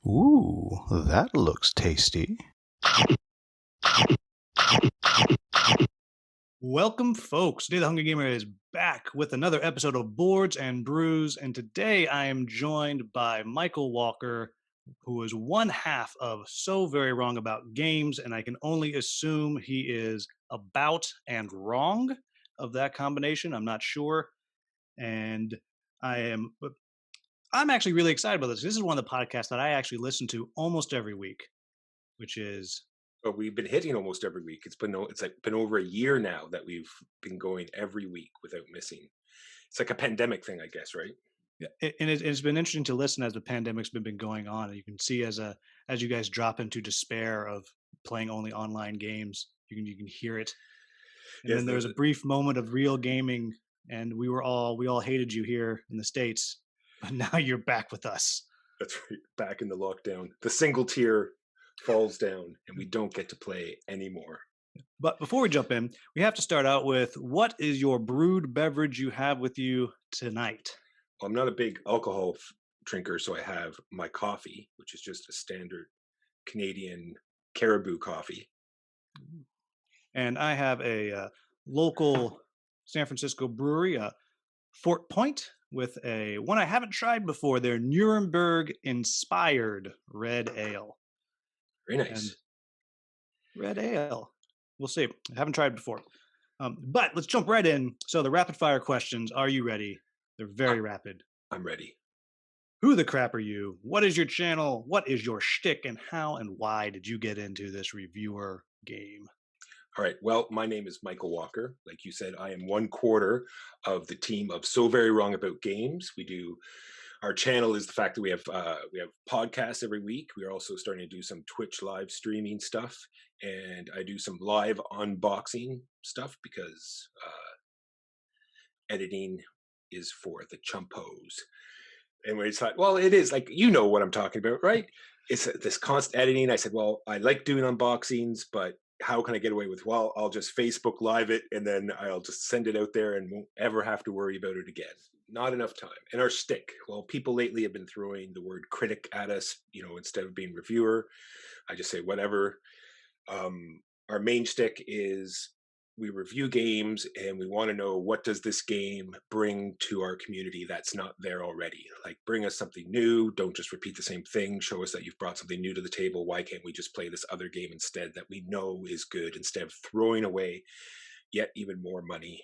Ooh, that looks tasty. Welcome, folks. Today, the Hungry Gamer is back with another episode of Boards and Brews, and today I am joined by Michael Walker, who is one half of So Very Wrong About Games, and I can only assume he is about and wrong of that combination. I'm not sure, and I'm actually really excited about this. This is one of the podcasts that I actually listen to almost every week, which is But we've been hitting almost every week. It's been over a year now that we've been going every week without missing. It's like a pandemic thing, I guess, right? yeah, it's been interesting to listen as the pandemic's been going on. And you can see as you guys drop into despair of playing only online games, you can hear it. And Yes, then there was a brief moment of real gaming, and we all hated you here in the States, but now you're back with us. that's right. Back in the lockdown, the single tier falls down, and we don't get to play anymore. But before we jump in, we have to start out with what is your brewed beverage you have with you tonight? Well, I'm not a big alcohol drinker, so I have my coffee, which is just a standard Canadian caribou coffee. And I have a local San Francisco brewery, Fort Point, with a one I haven't tried before. Their Nuremberg inspired red ale. Very And nice. red ale, we'll see. I haven't tried before. But let's jump right in. So the rapid fire questions. Are you ready? They're I- very rapid. I'm ready. Who the crap are you? What is your channel? What is your shtick? And how and why did you get into this reviewer game? All right. Well, my name is Michael Walker. Like you said, I am one quarter of the team of So Very Wrong About Games. We do our channel is the fact that we have podcasts every week. We are also starting to do some Twitch live streaming stuff, and I do some live unboxing stuff because editing is for the chumpos. And we thought, well, it is like what I'm talking about, right? It's this constant editing. I said, well, I like doing unboxings, but how can I get away with? Well, I'll just Facebook Live it, and then I'll just send it out there, and won't ever have to worry about it again. Not enough time. And our stick. Well, people lately have been throwing the word critic at us. Instead of being reviewer, I just say whatever. Our main stick is we review games and we want to know, what does this game bring to our community that's not there already? Like, bring us something new. Don't just repeat the same thing. Show us that you've brought something new to the table. Why can't we just play this other game instead that we know is good, instead of throwing away yet even more money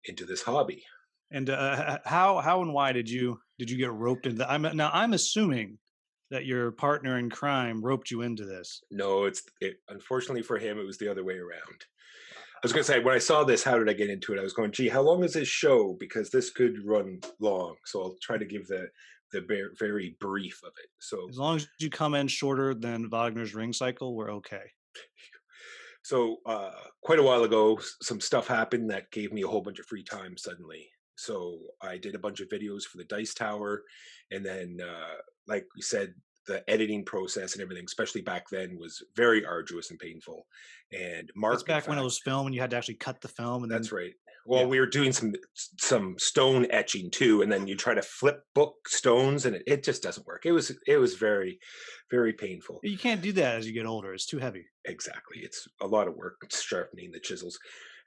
into this hobby? And how and why did you get roped into that? I'm assuming that your partner in crime roped you into this. No, unfortunately for him, it was the other way around. I was going to say, when I saw this, how did I get into it? I was going, gee, how long is this show? Because this could run long. So I'll try to give the very brief of it. So, As long as you come in shorter than Wagner's Ring Cycle, we're okay. quite a while ago, some stuff happened that gave me a whole bunch of free time suddenly. So I did a bunch of videos for the Dice Tower, and then, like we said, the editing process and everything, especially back then, was very arduous and painful. And That's Mark, in back when it fact, was film and you had to actually cut the film and then that's right. Well, yeah. we were doing some stone etching too, and then you try to flip book stones, and it just doesn't work. It was very, very painful. You can't do that as you get older. It's too heavy. Exactly, it's a lot of work sharpening the chisels.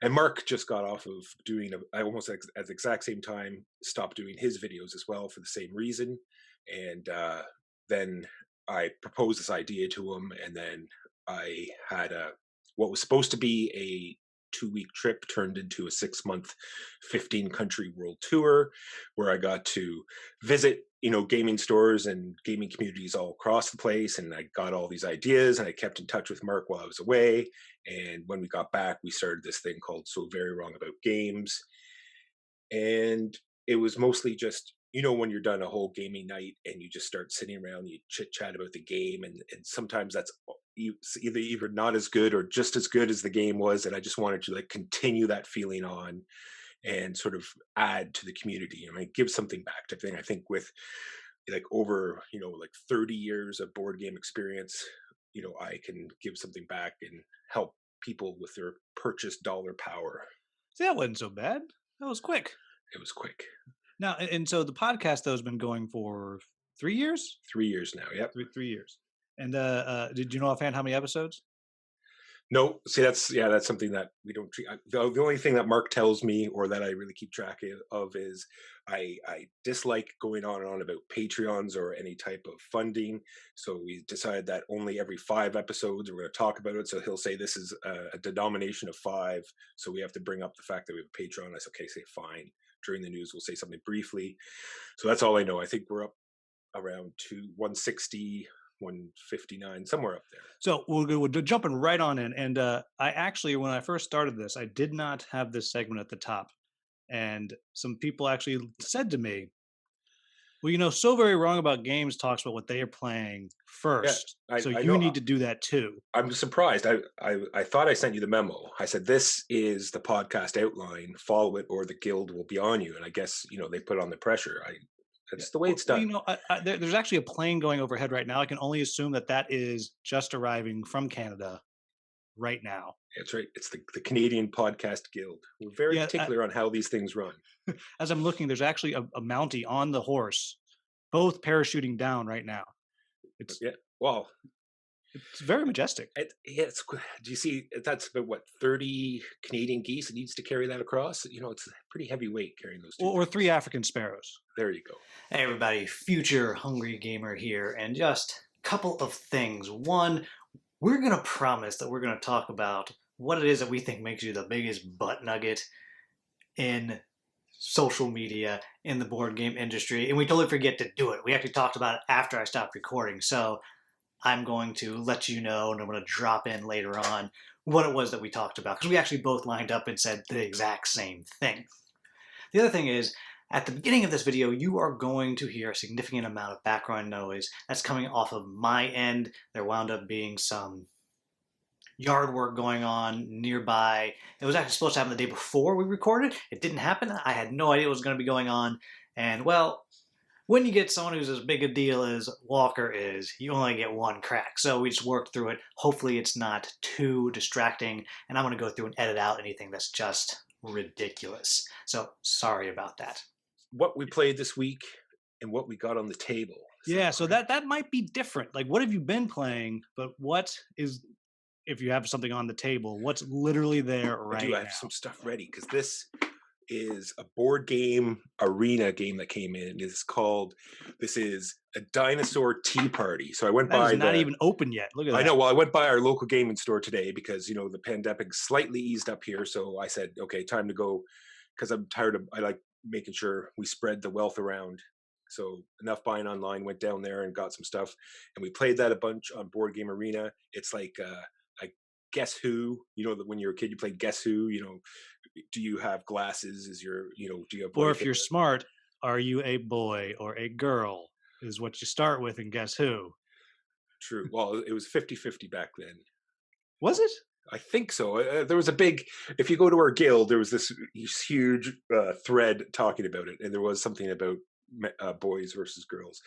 And Mark just got off of doing I almost at the exact same time stopped doing his videos as well for the same reason. And then I proposed this idea to him, and then I had what was supposed to be a 2-week trip turned into a 6-month 15 country world tour, where I got to visit gaming stores and gaming communities all across the place, and I got all these ideas, and I kept in touch with Mark while I was away. And when we got back, we started this thing called So Very Wrong About Games. And it was mostly just, when you're done a whole gaming night and you just start sitting around and you chit chat about the game, and sometimes that's either not as good or just as good as the game was. And I just wanted to like continue that feeling on and sort of add to the community. I mean, give something back to thing. I think with like over, like 30 years of board game experience, I can give something back and help people with their purchase dollar power. See, that wasn't so bad. That was quick. It was quick. Now, and so the podcast though has been going for 3 years? 3 years now. Yep. 3 years. And did you know offhand how many episodes? No, see, that's something that we don't treat. The only thing that Mark tells me, or that I really keep track of, is I dislike going on and on about Patreons or any type of funding. So we decided that only every 5 episodes we're going to talk about it. So he'll say this is a denomination of 5, so we have to bring up the fact that we have a Patreon. I said, okay, say fine. During the news, we'll say something briefly. So that's all I know. I think we're up around to 160, 159, somewhere up there. So we're jumping right on in. And I actually, when I first started this, I did not have this segment at the top. And some people actually said to me, well, So Very Wrong About Games talks about what they are playing Yeah, first. So I you know. need to do that too. I'm surprised. I thought I sent you the memo. I said this is the podcast outline. Follow it, or the guild will be on you. And I guess they put on the pressure. Yeah. That's the way it's done. There's actually a plane going overhead right now. I can only assume that that is just arriving from Canada right now. That's right. It's the Canadian Podcast Guild. We're very Yeah, particular on how these things run. as I'm looking, there's actually a Mountie on the horse, both parachuting down right now. It's Yeah. Well, it's very majestic. do you see? That's about what, 30 Canadian geese. It needs to carry that across. It's a pretty heavy weight carrying those two. Or 3 African sparrows. There you go. Hey everybody, future hungry gamer here, and just a couple of things. One, we're going to promise that we're going to talk about what it is that we think makes you the biggest butt nugget in social media, in the board game industry, and we totally forget to do it. We actually talked about it after I stopped recording, so I'm going to let you know, and I'm going to drop in later on what it was that we talked about, because we actually both lined up and said the exact same thing. The other thing is, at the beginning of this video, you are going to hear a significant amount of background noise that's coming off of my end. There wound up being some yard work going on nearby. It was actually supposed to happen the day before we recorded. It didn't happen. I had no idea what was going to be going on. And well, when you get someone who's as big a deal as Walker is, you only get one crack. So we just worked through it. Hopefully it's not too distracting. And I'm going to go through and edit out anything that's just ridiculous. So sorry about that. What we played this week and what we got on the table. Yeah, so that might be different. Like, what have you been playing? But what is, if you have something on the table, what's literally there right now? I have some stuff ready, because this is a board game arena game that came in. This is a dinosaur tea party. So I went by. It's not even open yet. Look at that. I know. Well, I went by our local gaming store today because the pandemic slightly eased up here. So I said, okay, time to go, because I'm tired of. I like making sure we spread the wealth around. So enough buying online. Went down there and got some stuff, and we played that a bunch on Board Game Arena. It's like Guess Who. When you're a kid, you played Guess Who. Do you have glasses? Do you have? Or if you're smart, are you a boy or a girl? Is what you start with in Guess Who. True. Well, it was 50-50 back then. Was it? I think so. There was a big. If you go to our guild, there was this huge thread talking about it, and there was something about boys versus girls.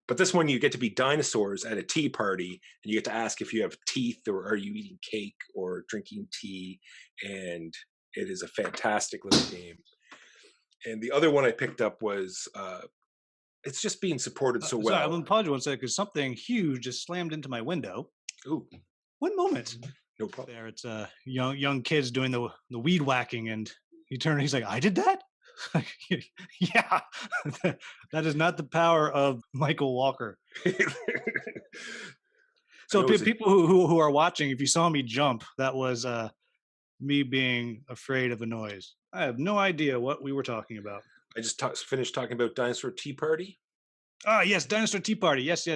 But this one, you get to be dinosaurs at a tea party, and you get to ask if you have teeth, or are you eating cake or drinking tea, and it is a fantastic little game. And the other one I picked up was, it's just being supported so well. Sorry, I'm going to pause you one second, because something huge just slammed into my window. Ooh. One moment. No problem. There, it's young kids doing the weed whacking, and he turned. He's like, "I did that." Yeah, that is not the power of Michael Walker. So people who are watching, if you saw me jump, that was me being afraid of a noise. I have no idea what we were talking about. I just finished talking about Dinosaur Tea Party. Ah, yes, Dinosaur Tea Party. Yes.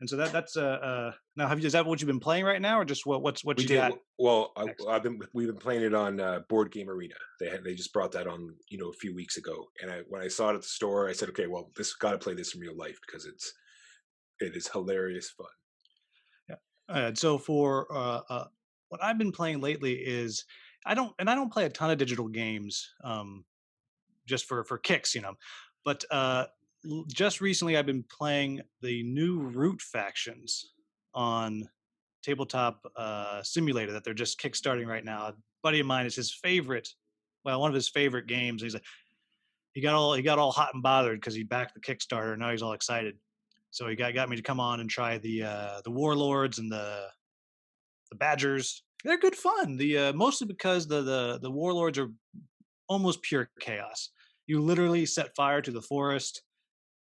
And so that's now is that what you've been playing right now, or just what you got? Well, we've been playing it on Board Game Arena. They just brought that on a few weeks ago, and when I saw it at the store, I said, okay, well, this got to play this in real life, because it is hilarious fun. Yeah. So for what I've been playing lately is I don't play a ton of digital games, just for kicks, but just recently I've been playing the new Root factions on Tabletop Simulator that they're just kickstarting right now. A buddy of mine, is his favorite, one of his favorite games. He's like, he got all hot and bothered because he backed the Kickstarter, and now he's all excited. So he got me to come on and try the warlords and the badgers. They're good fun. The mostly because the warlords are almost pure chaos. You literally set fire to the forest,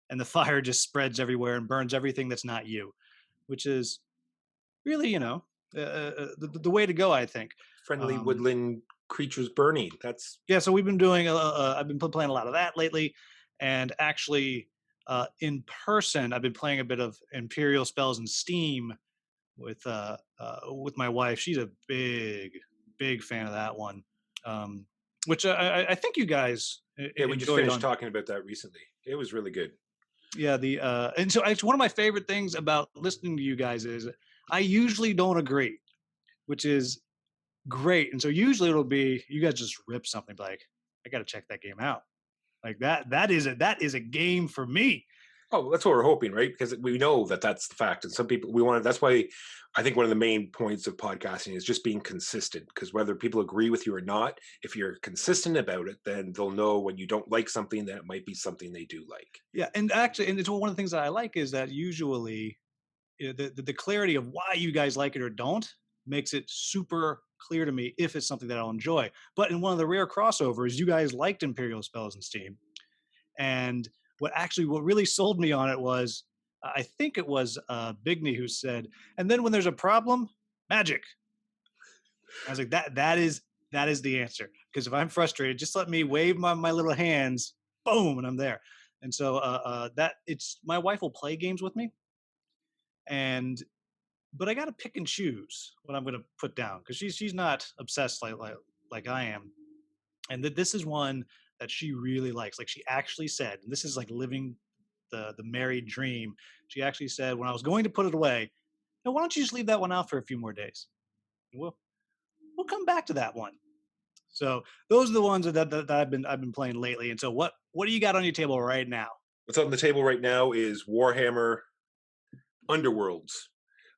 and the fire just spreads everywhere and burns everything that's not you, which is really, the way to go, I think. Friendly Um, woodland creatures burning. That's yeah, so we've been doing. I've been playing a lot of that lately, and actually, in person, I've been playing a bit of Imperial Spells and Steam with my wife. She's a big fan of that one, um, which I think you guys yeah. We just enjoyed finished on. talking about that recently. It was really good. Yeah, the and so it's one of my favorite things about listening to you guys is I usually don't agree, which is great. And so usually it'll be you guys just rip something like I got to check that game out. Like that is a game for me. Oh, that's what we're hoping, right? Because we know that that's the fact, and some people we want to. That's why I think one of the main points of podcasting is just being consistent. Because whether people agree with you or not, if you're consistent about it, then they'll know when you don't like something that it might be something they do like. Yeah, and actually, and it's one of the things that I like is that usually the clarity of why you guys like it or don't makes it super clear to me if it's something that I'll enjoy. But in one of the rare crossovers, you guys liked Imperial Spells and Steam, and what really sold me on it was I think it was Bigney who said, and then when there's a problem, magic. I was like, that is the answer. Because if I'm frustrated, just let me wave my little hands, boom, and I'm there. And so that it's my wife will play games with me, and but I got to pick and choose what I'm going to put down because she's not obsessed like I am, and that this is one that she really likes. Like she actually said, and this is like living the married dream. She actually said when I was going to put it away, no, why don't you just leave that one out for a few more days? We'll come back to that one. So those are the ones that I've been playing lately. And so what do you got on your table right now? What's on the table right now is Warhammer Underworlds.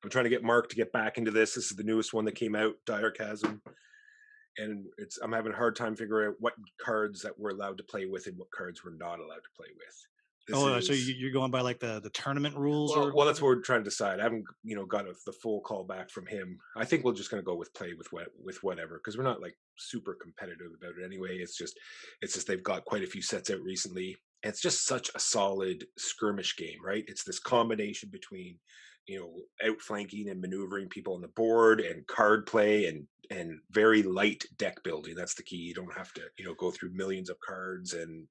I'm trying to get Mark to get back into this. This is the newest one that came out, Dire Chasm, and I'm having a hard time figuring out what cards that we're allowed to play with and what cards we're not allowed to play with. This Oh, so is you're going by like the tournament rules or well, that's whatever? what we're trying to decide. I haven't, got the full call back from him. I think we're just going to go with play with whatever because we're not like super competitive about it anyway. It's just they've got quite a few sets out recently. And it's just such a solid skirmish game, right? It's this combination between outflanking and maneuvering people on the board and card play and very light deck building. That's the key. You don't have to go through millions of cards and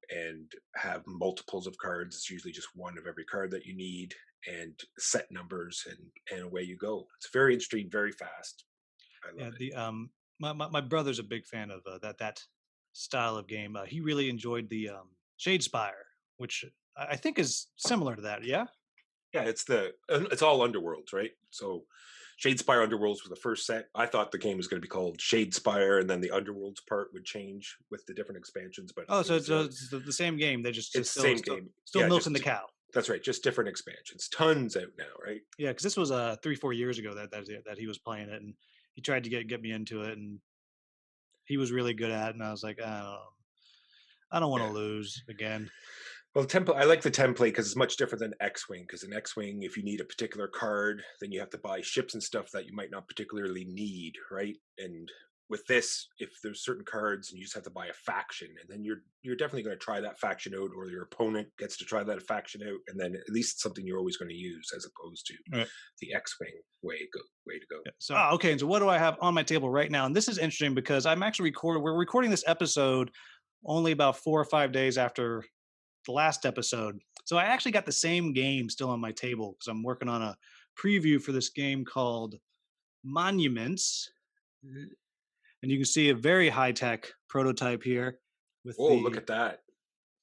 have multiples of cards. It's usually just one of every card that you need and set numbers and away you go. It's very interesting, very fast. I Yeah, love it. the my brother's a big fan of that style of game. He really enjoyed the Shadespire, which I think is similar to that. Yeah. Yeah, it's all Underworlds, right? So Shadespire Underworlds was the first set. I thought the game was going to be called Shadespire, and then the Underworlds part would change with the different expansions. But Oh, it so was it's the same game. They just it's the still same still game. still Yeah, milking the just cow. that's right. Just different expansions. Tons out now, right? Yeah, because this was 3-4 years ago that he was playing it, and he tried to get me into it, and he was really good at it, and I was like, I don't want to Yeah. lose again. Well, the template. I like the template because it's much different than X-wing. Because in X-wing, if you need a particular card, then you have to buy ships and stuff that you might not particularly need, right? And with this, if there's certain cards and you just have to buy a faction, and then you're definitely going to try that faction out, or your opponent gets to try that faction out, and then at least it's something you're always going to use as opposed to Right. the X-wing way to go. Yeah. So okay, and so what do I have on my table right now? And this is interesting because I'm actually recording. We're recording this episode only about 4 or 5 days after the last episode. So I actually got the same game still on my table because I'm working on a preview for this game called Monuments. And you can see a very high tech prototype here with Oh, look at that!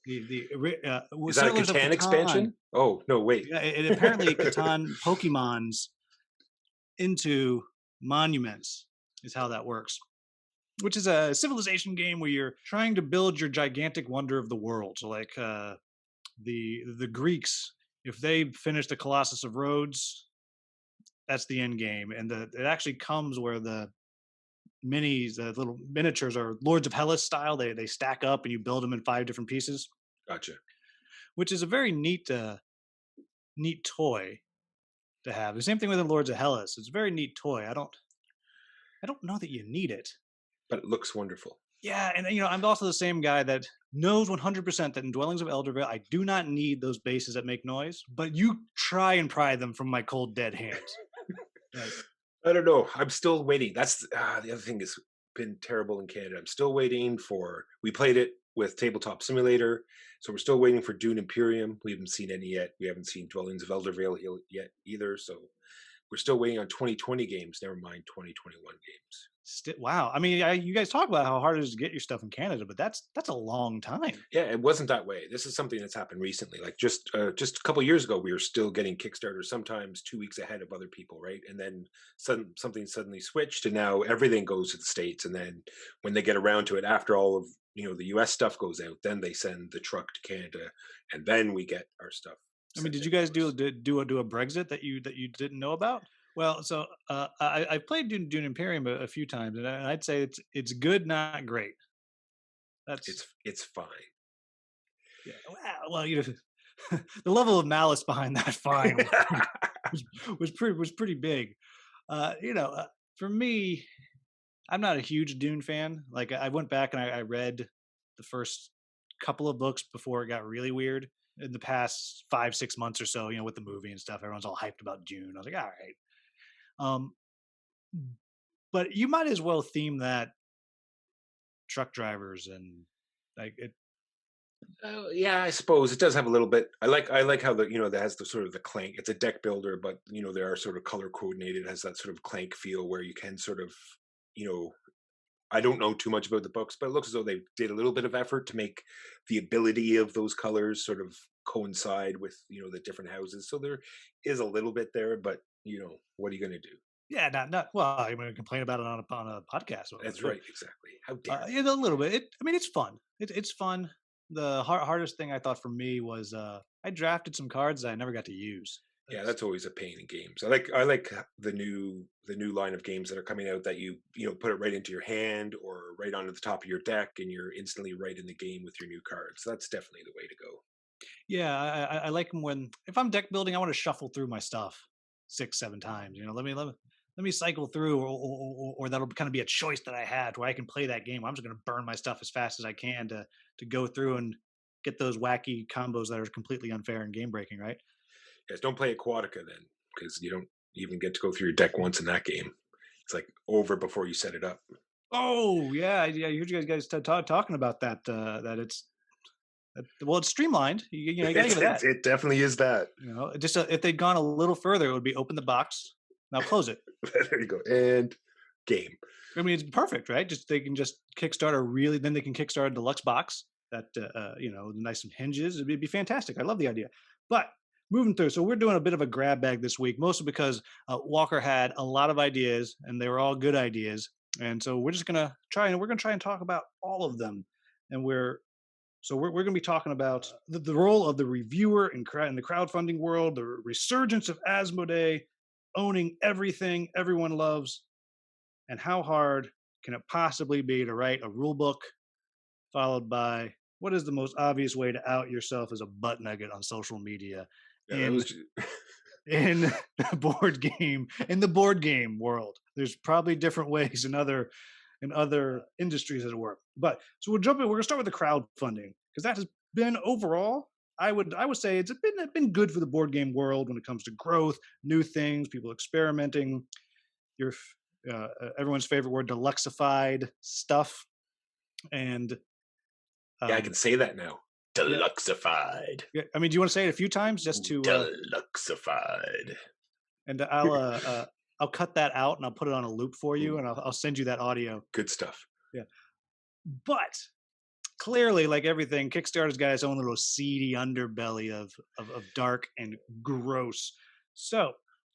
Is that a Settlers of Catan Catan. expansion? Oh no, wait. Yeah, it apparently Catan Pokemons into monuments is how that works. Which is a civilization game where you're trying to build your gigantic wonder of the world. So like the Greeks, if they finish the Colossus of Rhodes, that's the end game. And it actually comes where the minis, the little miniatures, are Lords of Hellas style. They stack up and you build them in 5 different pieces, Gotcha. which is a very neat neat toy to have. The same thing with the Lords of Hellas. It's a very neat toy. I don't know that you need it. but it looks wonderful. Yeah, and I'm also the same guy that knows 100% that in Dwellings of Eldervale, I do not need those bases that make noise, but you try and pry them from my cold dead hands. Like, I don't know. I'm still waiting. That's the other thing has been terrible in Canada. I'm still waiting for. We played it with Tabletop Simulator, so we're still waiting for Dune Imperium. We haven't seen any yet. We haven't seen Dwellings of Eldervale yet either. So we're still waiting on 2020 games. Never mind 2021 games. wow. I mean, you guys talk about how hard it is to get your stuff in Canada, but that's a long time. Yeah, it wasn't that way. This is something that's happened recently. Like just a couple years ago, we were still getting Kickstarter sometimes 2 weeks ahead of other people, right? And then something suddenly switched, and now everything goes to the States. And then when they get around to it, after all of the U.S. stuff goes out, then they send the truck to Canada, and then we get our stuff. I mean, Sent did you out guys to us. do a Brexit that you didn't know about? Well, so I played Dune Imperium a few times, and I'd say it's good, not great. That's It's fine. yeah. Well, the level of malice behind that fine was pretty big. For me, I'm not a huge Dune fan. Like I went back and I read the first couple of books before it got really weird. In the past 5 6 months or so, with the movie and stuff, everyone's all hyped about Dune. I was like, all right. Um, but you might as well theme that truck drivers and like it. Oh, yeah, I suppose it does have a little bit. I like how that has the sort of the clank. It's a deck builder, but they are sort of color coordinated. It has that sort of clank feel where you can sort of you know I don't know too much about the books, but it looks as though they did a little bit of effort to make the ability of those colors sort of coincide with the different houses. So there is a little bit there, but what are you going to do? Yeah, not well. I'm going to complain about it on a podcast. That's right, exactly. How dare Yeah, a little bit. I mean, it's fun. It's fun. The hardest thing I thought for me was I drafted some cards that I never got to use. Yeah, that's always a pain in games. I like the new line of games that are coming out that you put it right into your hand or right onto the top of your deck, and you're instantly right in the game with your new cards. That's definitely the way to go. Yeah, I like them when if I'm deck building, I want to shuffle through my stuff 6 7 times. Let me cycle through, or that'll kind of be a choice that I had where I can play that game. I'm just going to burn my stuff as fast as I can to go through and get those wacky combos that are completely unfair and game breaking. Right? Yes, don't play Aquatica then, because you don't even get to go through your deck once in that game. It's like over before you set it up. Oh yeah, yeah. I heard you guys talking about that. Well, it's streamlined. You gotta give it that. It definitely is that. Just if they'd gone a little further, it would be open the box. Now close it. There you go. And game. I mean, it's perfect, right? They can just kickstart then they can kickstart a deluxe box that nice and hinges. It'd be fantastic. I love the idea. But moving through, so we're doing a bit of a grab bag this week, mostly because Walker had a lot of ideas, and they were all good ideas. And so we're just gonna try and talk about all of them. And we're going to be talking about the role of the reviewer in the crowdfunding world, the resurgence of Asmodee owning everything everyone loves, and how hard can it possibly be to write a rule book, followed by what is the most obvious way to out yourself as a butt nugget on social media Yeah, that in was in the board game world. There's probably different ways in other industries, as it were. But so we're going to start with the crowdfunding because that has been overall. I would say it's been good for the board game world when it comes to growth, new things, people experimenting. Your everyone's favorite word, deluxified stuff, and yeah, I can say that now. Deluxified. yeah, I mean, do you want to say it a few times just to? Deluxified. And I'll cut that out and I'll put it on a loop for you, and I'll send you that audio. Good stuff. Yeah, but clearly, like everything, Kickstarter's got its own little seedy underbelly of dark and gross. So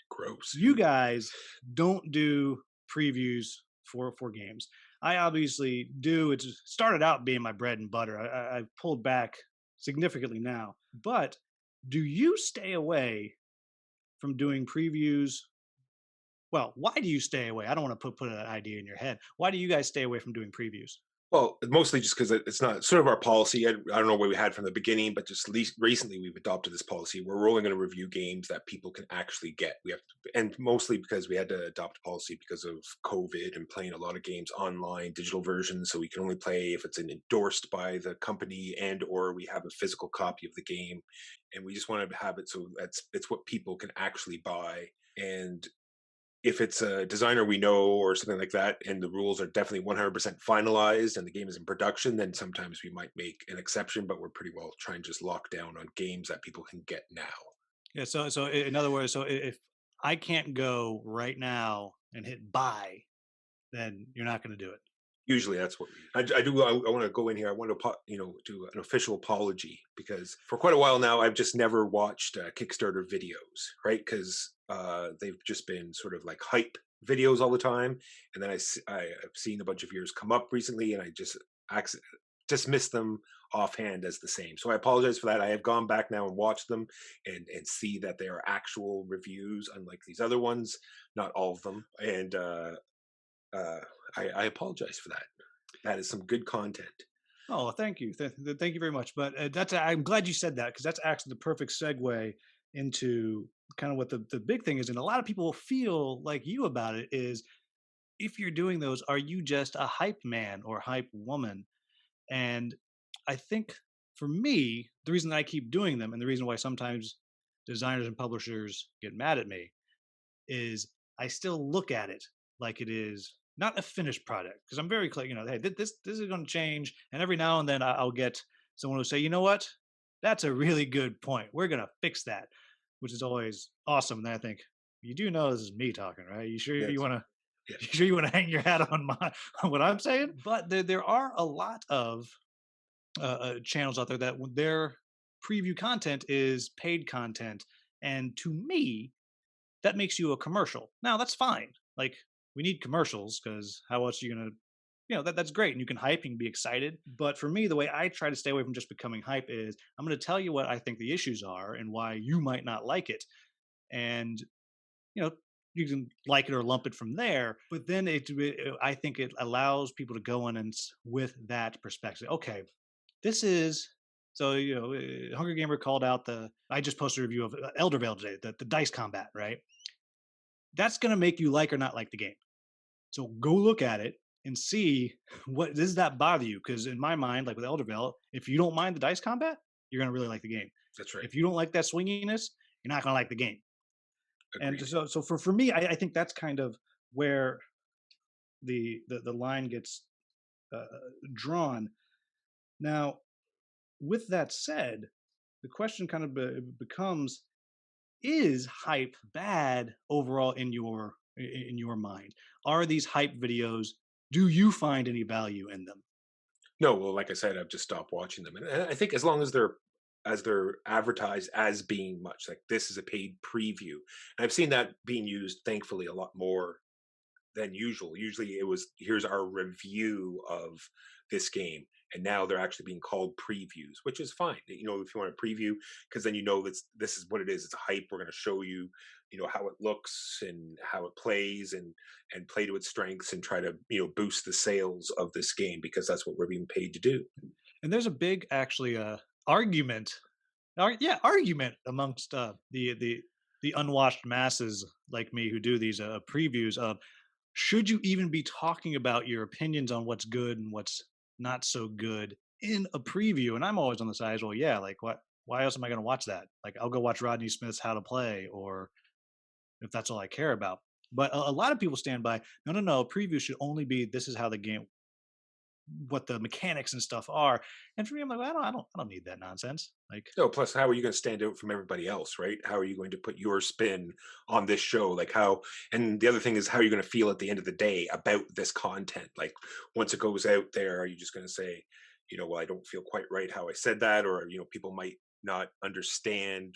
Gross. you guys don't do previews for games. I obviously do. It's started out being my bread and butter. I've pulled back significantly now. But do you stay away from doing previews? Well, why do you stay away? I don't want to put an idea in your head. Why do you guys stay away from doing previews? Well, mostly just because it's not sort of our policy. I don't know what we had from the beginning, but just least recently we've adopted this policy where we're only going to review games that people can actually get. We have to, and mostly because we had to adopt a policy because of COVID and playing a lot of games online, digital versions. So we can only play if it's endorsed by the company and or we have a physical copy of the game. And we just wanted to have it so that's it's what people can actually buy. And if it's a designer we know or something like that, and the rules are definitely 100% finalized and the game is in production, then sometimes we might make an exception, but we're pretty well trying to just lock down on games that people can get now. Yeah. In other words, if I can't go right now and hit buy, then you're not going to do it. Usually that's what I do. I want to go in here. I want to, do an official apology because for quite a while now, I've just never watched Kickstarter videos, right? Because they've just been sort of like hype videos all the time. And then I've seen a bunch of yours come up recently and I just dismiss them offhand as the same. So I apologize for that. I have gone back now and watched them and see that they are actual reviews, unlike these other ones, not all of them. And uh, I apologize for that. That is some good content. Oh, well, thank you. Thank you very much. But I'm glad you said that because that's actually the perfect segue into kind of what the big thing is. And a lot of people feel like you about it is if you're doing those, are you just a hype man or hype woman? And I think for me, the reason I keep doing them and the reason why sometimes designers and publishers get mad at me is I still look at it like it is not a finished product because I'm very clear, hey, this is going to change, and every now and then I'll get someone who say, you know what, that's a really good point. We're going to fix that, which is always awesome. And then I think, you do know this is me talking, right? You sure you Yes. want to? Yeah. You sure you want to hang your hat on my on what I'm saying? But there are a lot of channels out there that their preview content is paid content, and to me, that makes you a commercial. Now that's fine. Like we need commercials because how else are you gonna, that's great and you can hype and be excited. But for me, the way I try to stay away from just becoming hype is I'm going to tell you what I think the issues are and why you might not like it, and you know you can like it or lump it from there. But then I think it allows people to go in and with that perspective. Okay, this is so Hunger Gamer called out the. I just posted a review of Eldervale today, the dice combat, right? That's going to make you like or not like the game. So go look at it and see what does that bother you. Because in my mind, like with Eldervale, if you don't mind the dice combat, you're going to really like the game. That's right. If you don't like that swinginess, you're not going to like the game. And Agreed. so for me, I think that's kind of where the line gets uh, drawn. Now, with that said, the question kind of becomes: is hype bad overall in your mind? Are these hype videos? Do you find any value in them? No, well, like I said, I've just stopped watching them, and I think as long as they're advertised as being much like this is a paid preview, and I've seen that being used, thankfully, a lot more than usual. Usually it was here's our review of this game. And now they're actually being called previews, which is fine. If you want a preview, because then this is what it is. It's a hype. We're going to show you, how it looks and how it plays and play to its strengths and try to, boost the sales of this game because that's what we're being paid to do. And there's a big actually argument, argument amongst the unwashed masses like me who do these previews of should you even be talking about your opinions on what's good and what's not so good in a preview? And I'm always on the side as well. Yeah, like what? Why else am I going to watch that? Like I'll go watch Rodney Smith's How to Play, or if that's all I care about. But a lot of people stand by no, no, no. A preview should only be this is how the game, what the mechanics and stuff are. And for me, I'm like, well, I don't need that nonsense. Like, No, plus, how are you going to stand out from everybody else, right? How are you going to put your spin on this show? Like, how, and the other thing is, how are you going to feel at the end of the day about this content? Like, once it goes out there, are you just going to say, well, I don't feel quite right how I said that, or, people might not understand,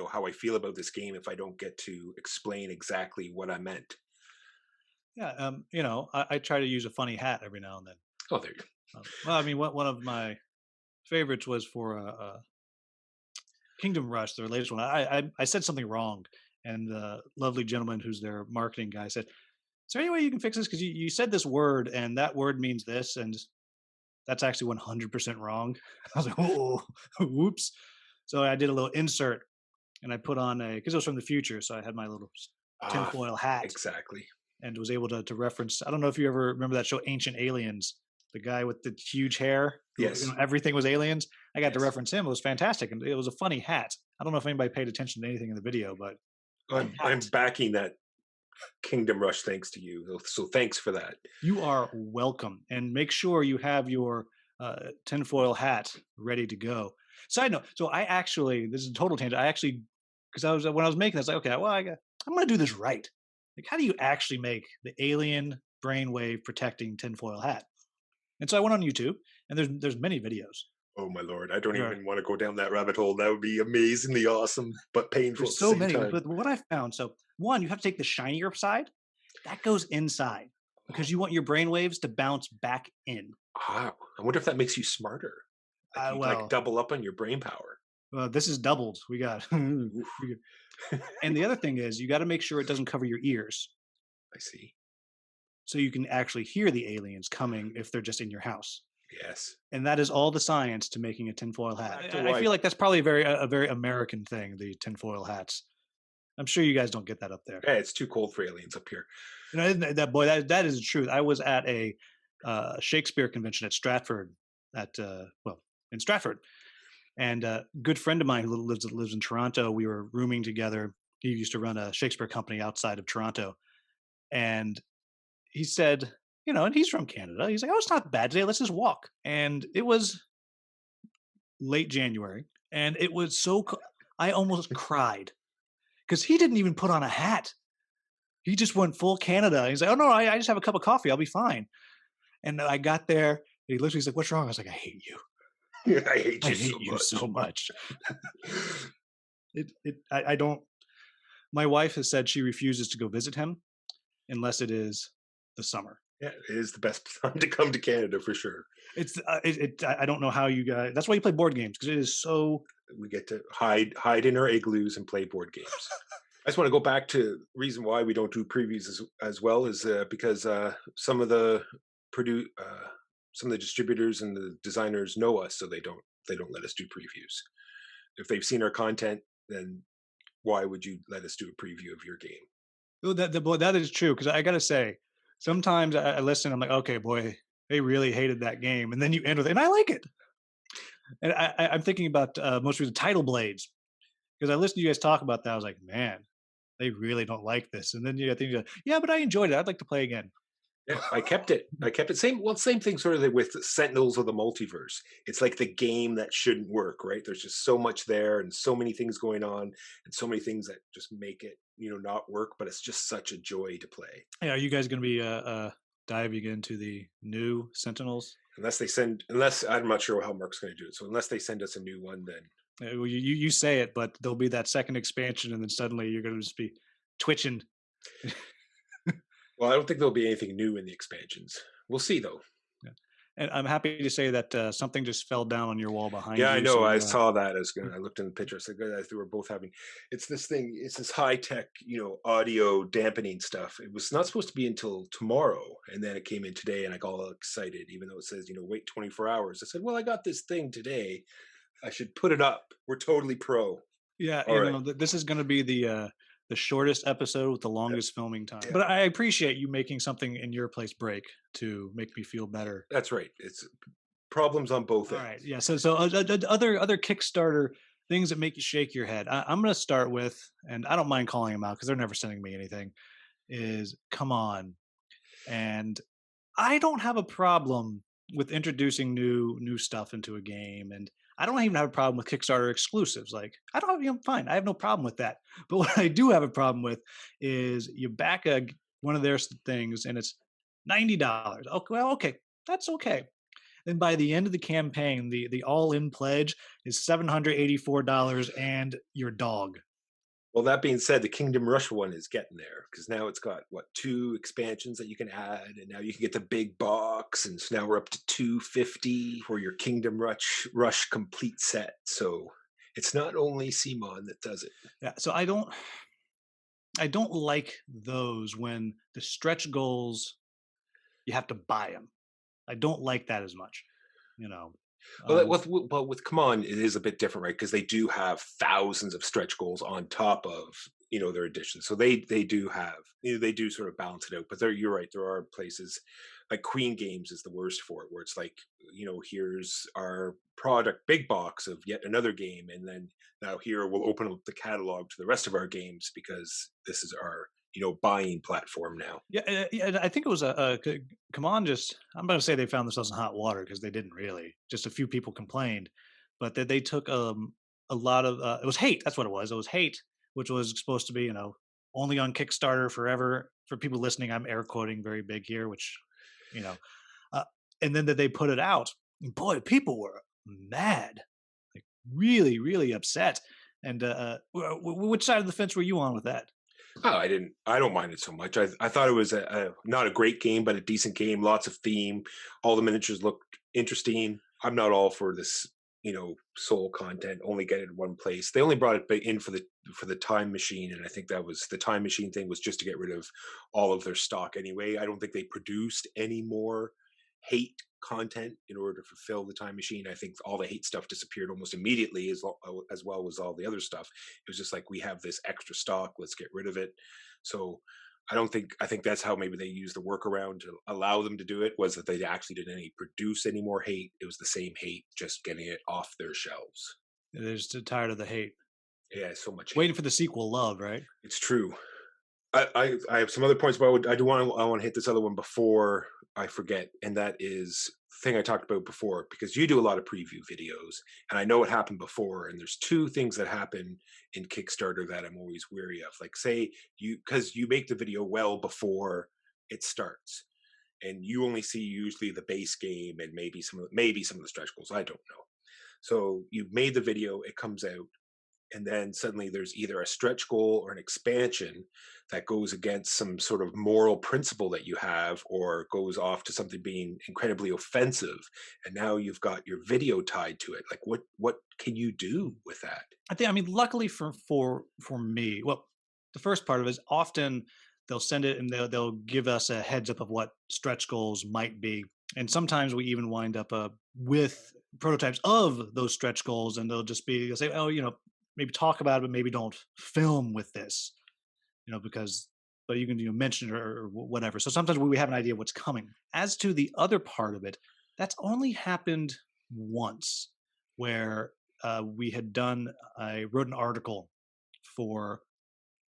how I feel about this game if I don't get to explain exactly what I meant. yeah, I try to use a funny hat every now and then. Oh, there you go. Well, I mean, one of my favorites was for Kingdom Rush, their latest one. I said something wrong, and the lovely gentleman who's their marketing guy said, "Is there any way you can fix this? Because you said this word, and that word means this." And that's actually 100% wrong. I was like, oh, whoops. So I did a little insert and I put on because it was from the future. So I had my little Ah, tinfoil hat exactly. and was able to reference. I don't know if you ever remember that show, Ancient Aliens, the guy with the huge hair who, Yes. everything was aliens. I got to Yes. reference him. It was fantastic. And it was a funny hat. I don't know if anybody paid attention to anything in the video, but that I'm hat, backing that Kingdom Rush thanks to you. So thanks for that. you are welcome. And make sure you have your tinfoil hat ready to go. Side note, so I actually, this is a total tangent. I actually, because when I was making this, like, okay, well, I'm going to do this right. Like, how do you actually make the alien brainwave protecting tinfoil hat? And so I went on YouTube, and there's many videos. Oh my lord, I don't There are, even want to go down that rabbit hole. That would be amazingly awesome, but painful at there's the so same many, time. but what I found, so one, you have to take the shinier side, that goes inside because you want your brainwaves to bounce back in. Wow. I wonder if that makes you smarter. Like you'd like Well, double up on your brain power. this is doubled. We got, Oof. and the other thing is you got to make sure it doesn't cover your ears, I see. so you can actually hear the aliens coming if they're just in your house. Yes. And that is all the science to making a tinfoil hat. Back to I why feel like that's probably a very American thing, the tinfoil hats. I'm sure you guys don't get that up there. yeah, it's too cold for aliens up here. You know, isn't that boy? That is the truth. I was at a Shakespeare convention at Stratford, in Stratford, and a good friend of mine who lives in Toronto. We were rooming together. He used to run a Shakespeare company outside of Toronto, and he said, you know, and he's from Canada. He's like, "Oh, it's not bad today. Let's just walk." And it was late January, and it was I almost cried because he didn't even put on a hat. He just went full Canada. He's like, "Oh no, I just have a cup of coffee. I'll be fine." And I got there. And he literally was like, "What's wrong?" I was like, "I hate you. I hate I you so hate you much. so much." I don't. My wife has said she refuses to go visit him unless it is the summer. Yeah, it is the best time to come to Canada for sure. I don't know how you guys. That's why you play board games because it is so. We get to hide in our igloos and play board games. I just want to go back to the reason why we don't do previews as well is because some of the some of the distributors and the designers know us, so they don't let us do previews. If they've seen our content, then why would you let us do a preview of your game? Oh, that is true because I got to say, sometimes I listen. I'm like, okay, boy, they really hated that game, and then you end with, and I like it. And I'm thinking about most recent Title Blades because I listened to you guys talk about that. I was like, man, they really don't like this. And then you think, yeah, but I enjoyed it. I'd like to play again. Yeah, I kept it. I kept it. Same thing sort of with Sentinels of the Multiverse. It's like the game that shouldn't work, right? There's just so much there and so many things going on and so many things that just make it, not work, but it's just such a joy to play. Hey, are you guys going to be diving into the new Sentinels? Unless I'm not sure how Mark's going to do it. So unless they send us a new one, then Well, you say it, but there'll be that second expansion, and then suddenly you're going to just be twitching. well, I don't think there'll be anything new in the expansions. We'll see though. Yeah. And I'm happy to say that something just fell down on your wall behind you. Yeah, I know. So I saw that. I looked in the picture. I said, "Guys, they were both having." It's this thing. It's this high tech, audio dampening stuff. It was not supposed to be until tomorrow, and then it came in today, and I got all excited, even though it says, wait 24 hours. I said, "Well, I got this thing today. I should put it up. We're totally pro." yeah, All right. this is going to be the shortest episode with the longest filming time. Yeah. But I appreciate you making something in your place break to make me feel better. That's right. It's problems on both All ends. right, yeah. So other Kickstarter things that make you shake your head. I'm going to start with, and I don't mind calling them out because they're never sending me anything. Is Come On, and I don't have a problem with introducing new stuff into a game, and I don't even have a problem with Kickstarter exclusives. Like I don't have, fine, I have no problem with that. But what I do have a problem with is you back one of their things and it's $90. Okay, well, okay, that's okay. Then by the end of the campaign, the all in pledge is $784 and your dog. Well, that being said, the Kingdom Rush one is getting there because now it's got two expansions that you can add, and now you can get the big box, and so now we're up to 250 for your Kingdom Rush complete set. So it's not only Simon that does it. Yeah, so I don't like those when the stretch goals you have to buy them. I don't like that as much. you know. Well, Um, with Come On, it is a bit different, right? Because they do have thousands of stretch goals on top of their additions. So they do have they do sort of balance it out. But you're right. There are places like Queen Games is the worst for it, where it's like here's our product big box of yet another game, and then now here we'll open up the catalog to the rest of our games because this is our buying platform now. yeah, yeah, I think it was come on, just I'm going to say they found themselves in hot water because they didn't really. Just a few people complained, but that they took a lot of it was hate. That's what it was. It was hate, which was supposed to be only on Kickstarter forever. For people listening, I'm air quoting very big here, which you know, uh, and then that they put it out. And boy, people were mad, like really, really upset. And which side of the fence were you on with that? Oh, I didn't. I don't mind it so much. I thought it was not a great game, but a decent game. Lots of theme. All the miniatures looked interesting. I'm not all for this, soul content. Only get it in one place. They only brought it in for the time machine, and I think that was the time machine thing was just to get rid of all of their stock anyway. I don't think they produced any more hate content in order to fulfill the time machine. I think all the hate stuff disappeared almost immediately, as well as all the other stuff. It was just like, we have this extra stock, let's get rid of it. So I think that's how maybe they used the workaround to allow them to do it, was that they actually didn't produce any more hate. It was the same hate, just getting it off their shelves. They're just tired of the hate, Yeah, so much hate. waiting for the sequel, love, right? It's true. I have some other points, but I want to hit this other one before I forget, and that is the thing I talked about before, because you do a lot of preview videos, and I know what happened before. And there's two things that happen in Kickstarter that I'm always weary of. Like, say because you make the video well before it starts, and you only see usually the base game and maybe some of the stretch goals. I don't know. So you've made the video, it comes out, and then suddenly there's either a stretch goal or an expansion that goes against some sort of moral principle that you have, or goes off to something being incredibly offensive, and now you've got your video tied to it. Like, what can you do with that? I mean, luckily for me, well, the first part of it is often they'll send it and they'll give us a heads up of what stretch goals might be, and sometimes we even wind up with prototypes of those stretch goals, and they'll say, oh, maybe talk about it, but maybe don't film with this, because but you can mention it or whatever. So sometimes we have an idea of what's coming. As to the other part of it, that's only happened once, where I wrote an article for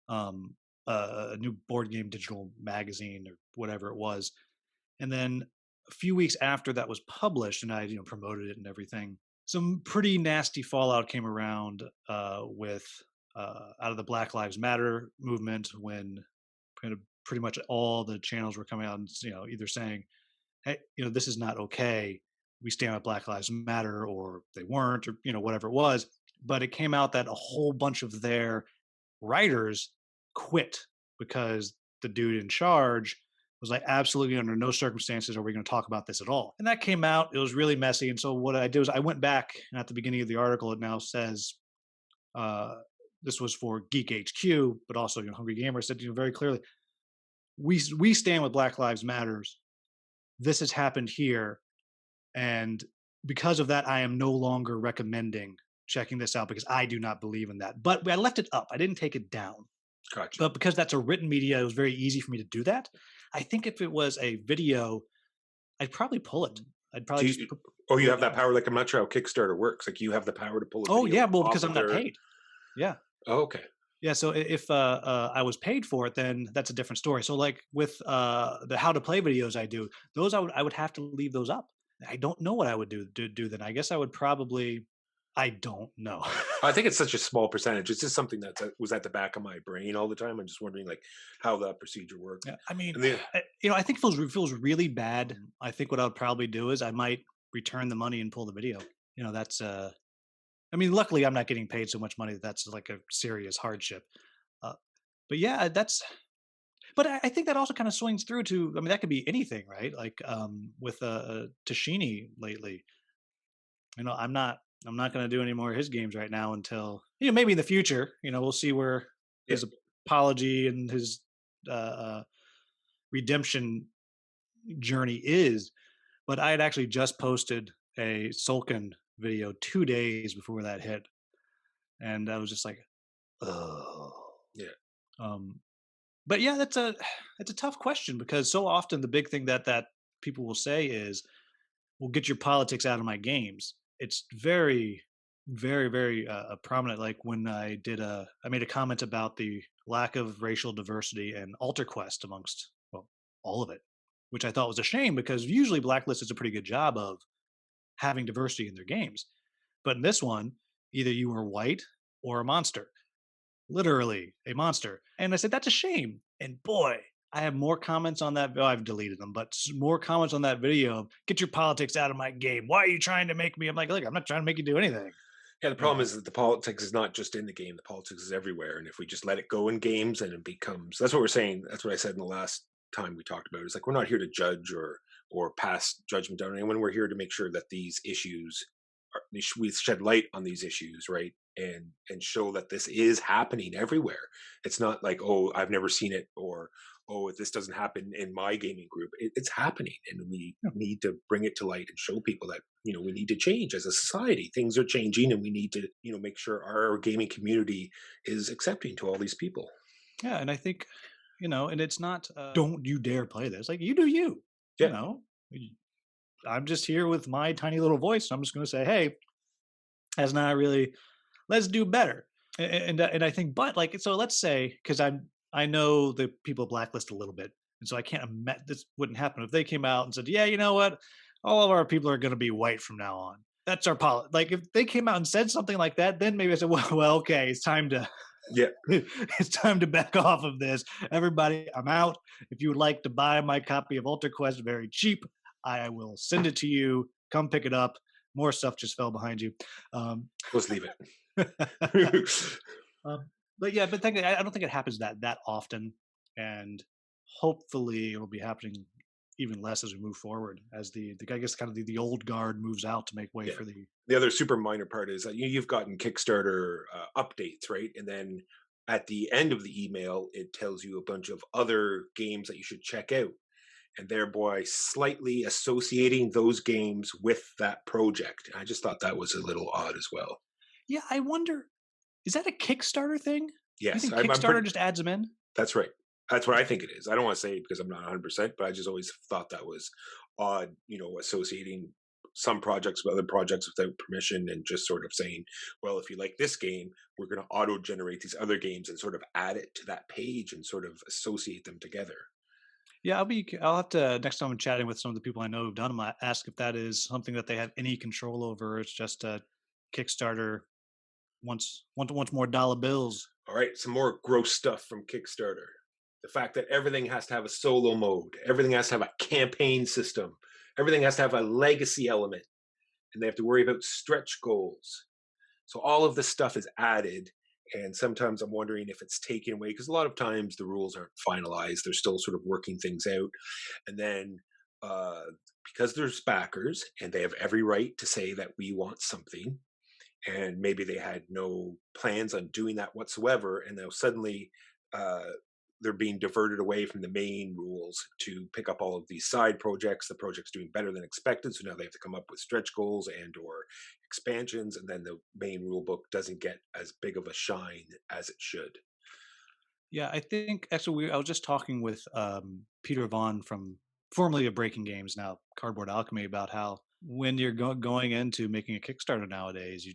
um, a new board game digital magazine or whatever it was, and then a few weeks after that was published, and I promoted it and everything, some pretty nasty fallout came around with out of the Black Lives Matter movement, when kind of pretty much all the channels were coming out and either saying, hey, this is not okay, we stand with Black Lives Matter, or they weren't, or whatever it was. But it came out that a whole bunch of their writers quit because the dude in charge was like, absolutely under no circumstances are we going to talk about this at all. And that came out. It was really messy. And so what I did was I went back, and at the beginning of the article, it now says, uh, this was for Geek HQ, but also Hungry Gamer said very clearly, we stand with Black Lives Matters. This has happened here, and because of that, I am no longer recommending checking this out because I do not believe in that. But I left it up. I didn't take it down. Gotcha. But because that's a written media, it was very easy for me to do that. I think if it was a video, I'd probably pull it. I'd probably just. Oh, you have that power? Like, I'm not sure how Kickstarter works. Like, you have the power to pull a Oh video yeah, well, off because I'm of not their. paid. Yeah. Oh, okay. Yeah, so if I was paid for it, then that's a different story. So like with the how to play videos I do, those I would have to leave those up. I don't know what I would do then. I guess I would probably. I don't know. I think it's such a small percentage. It's just something that was at the back of my brain all the time. I'm just wondering, like, how that procedure works. Yeah, I mean, And then, I think it feels really bad. I think what I would probably do is I might return the money and pull the video. That's I mean, luckily I'm not getting paid so much money that that's like a serious hardship. Uh, but yeah, that's. But I think that also kind of swings through to. I mean, that could be anything, right? Like with Tashini lately. I'm not going to do any more of his games right now until maybe in the future. We'll see where yeah, his apology and his uh, uh, redemption journey is. But I had actually just posted a Sulkin video 2 days before that hit, and I was just like, oh. Yeah. Um, but yeah, it's a tough question because so often the big thing that people will say is, "Well, get your politics out of my games." It's very, very, very prominent. Like when I made a comment about the lack of racial diversity and Alter Quest amongst well all of it, which I thought was a shame because usually Blacklist does a pretty good job of having diversity in their games. But in this one, either you are white or a monster, literally a monster. And I said, that's a shame. And boy, I have more comments on that. Oh, I've deleted them, but more comments on that video. Of, get your politics out of my game. Why are you trying to make me? I'm like, look, I'm not trying to make you do anything. Yeah, the You problem know? is that the politics is not just in the game. The politics is everywhere, and if we just let it go in games, and it becomes that's what we're saying. That's what I said in the last time we talked about. It's like we're not here to judge or pass judgment on anyone. We're here to make sure that these issues we shed light on these issues, right? And show that this is happening everywhere. It's not like, oh, I've never seen it, or oh, this doesn't happen in my gaming group. It's happening, and we Yeah. need to bring it to light and show people that we need to change as a society. Things are changing, and we need to make sure our gaming community is accepting to all these people. Yeah, and I think, and it's not, don't you dare play this. Like, you do you, you Yeah, know. I'm just here with my tiny little voice. I'm just going to say, hey, that's not really, let's do better. And I think, but like, so let's say, because I know the people blacklist a little bit, and so I can't imagine this wouldn't happen if they came out and said, yeah, you know what, all of our people are going to be white from now on. That's our policy. Like if they came out and said something like that, then maybe I said, well, okay, it's time to yeah. it's time to back off of this. Everybody, I'm out. If you would like to buy my copy of Alter Quest very cheap, I will send it to you. Come pick it up. More stuff just fell behind you. Um, Let's leave it. um, but yeah, but I don't think it happens that often, and hopefully it'll be happening even less as we move forward, as the I guess kind of the old guard moves out to make way Yeah. for the The other super minor part is that you've gotten Kickstarter updates, right? And then at the end of the email, it tells you a bunch of other games that you should check out, and thereby slightly associating those games with that project. I just thought that was a little odd as well. yeah. I wonder, is that a Kickstarter thing? You Yes, think I'm Kickstarter pretty. just adds them in? That's right. That's what I think it is. I don't want to say it because I'm not 100%, but I just always thought that was odd, associating some projects with other projects without permission and just sort of saying, well, if you like this game, we're going to auto generate these other games and sort of add it to that page and sort of associate them together. Yeah, I'll have to next time I'm chatting with some of the people I know who've done them. I ask if that is something that they have any control over. It's just a Kickstarter wants more dollar bills. All right, some more gross stuff from Kickstarter. The fact that everything has to have a solo mode, everything has to have a campaign system, everything has to have a legacy element, and they have to worry about stretch goals. So all of this stuff is added, and sometimes I'm wondering if it's taken away because a lot of times the rules aren't finalized; they're still sort of working things out. And then uh, because there's backers and they have every right to say that we want something, and maybe they had no plans on doing that whatsoever, and now suddenly uh, they're being diverted away from the main rules to pick up all of these side projects. The project's doing better than expected, so now they have to come up with stretch goals and or expansions, and then the main rule book doesn't get as big of a shine as it should. Yeah, I think actually I was just talking with Peter Vaughn from formerly of Breaking Games, now Cardboard Alchemy, about how when you're going into making a Kickstarter nowadays,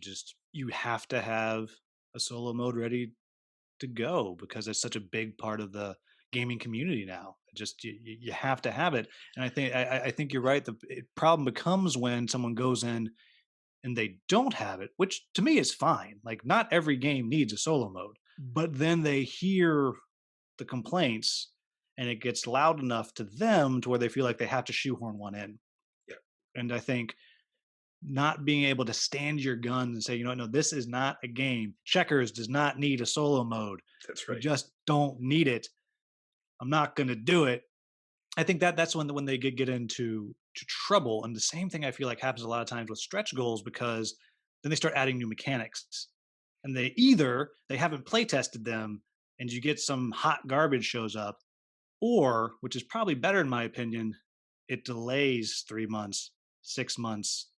you have to have a solo mode ready to go because it's such a big part of the gaming community now. Just you have to have it, and I think you're right. The problem becomes when someone goes in and they don't have it, which to me is fine. Like not every game needs a solo mode, but then they hear the complaints and it gets loud enough to them to where they feel like they have to shoehorn one in. Yeah, And I think not being able to stand your guns and say, no, this is not a game. Checkers does not need a solo mode. that's You right. just don't need it. I'm not going to do it. I think that's when they get into trouble. And the same thing I feel like happens a lot of times with stretch goals because then they start adding new mechanics, and they haven't play tested them, and you get some hot garbage shows up, or which is probably better in my opinion, it delays 3 months, 6 months,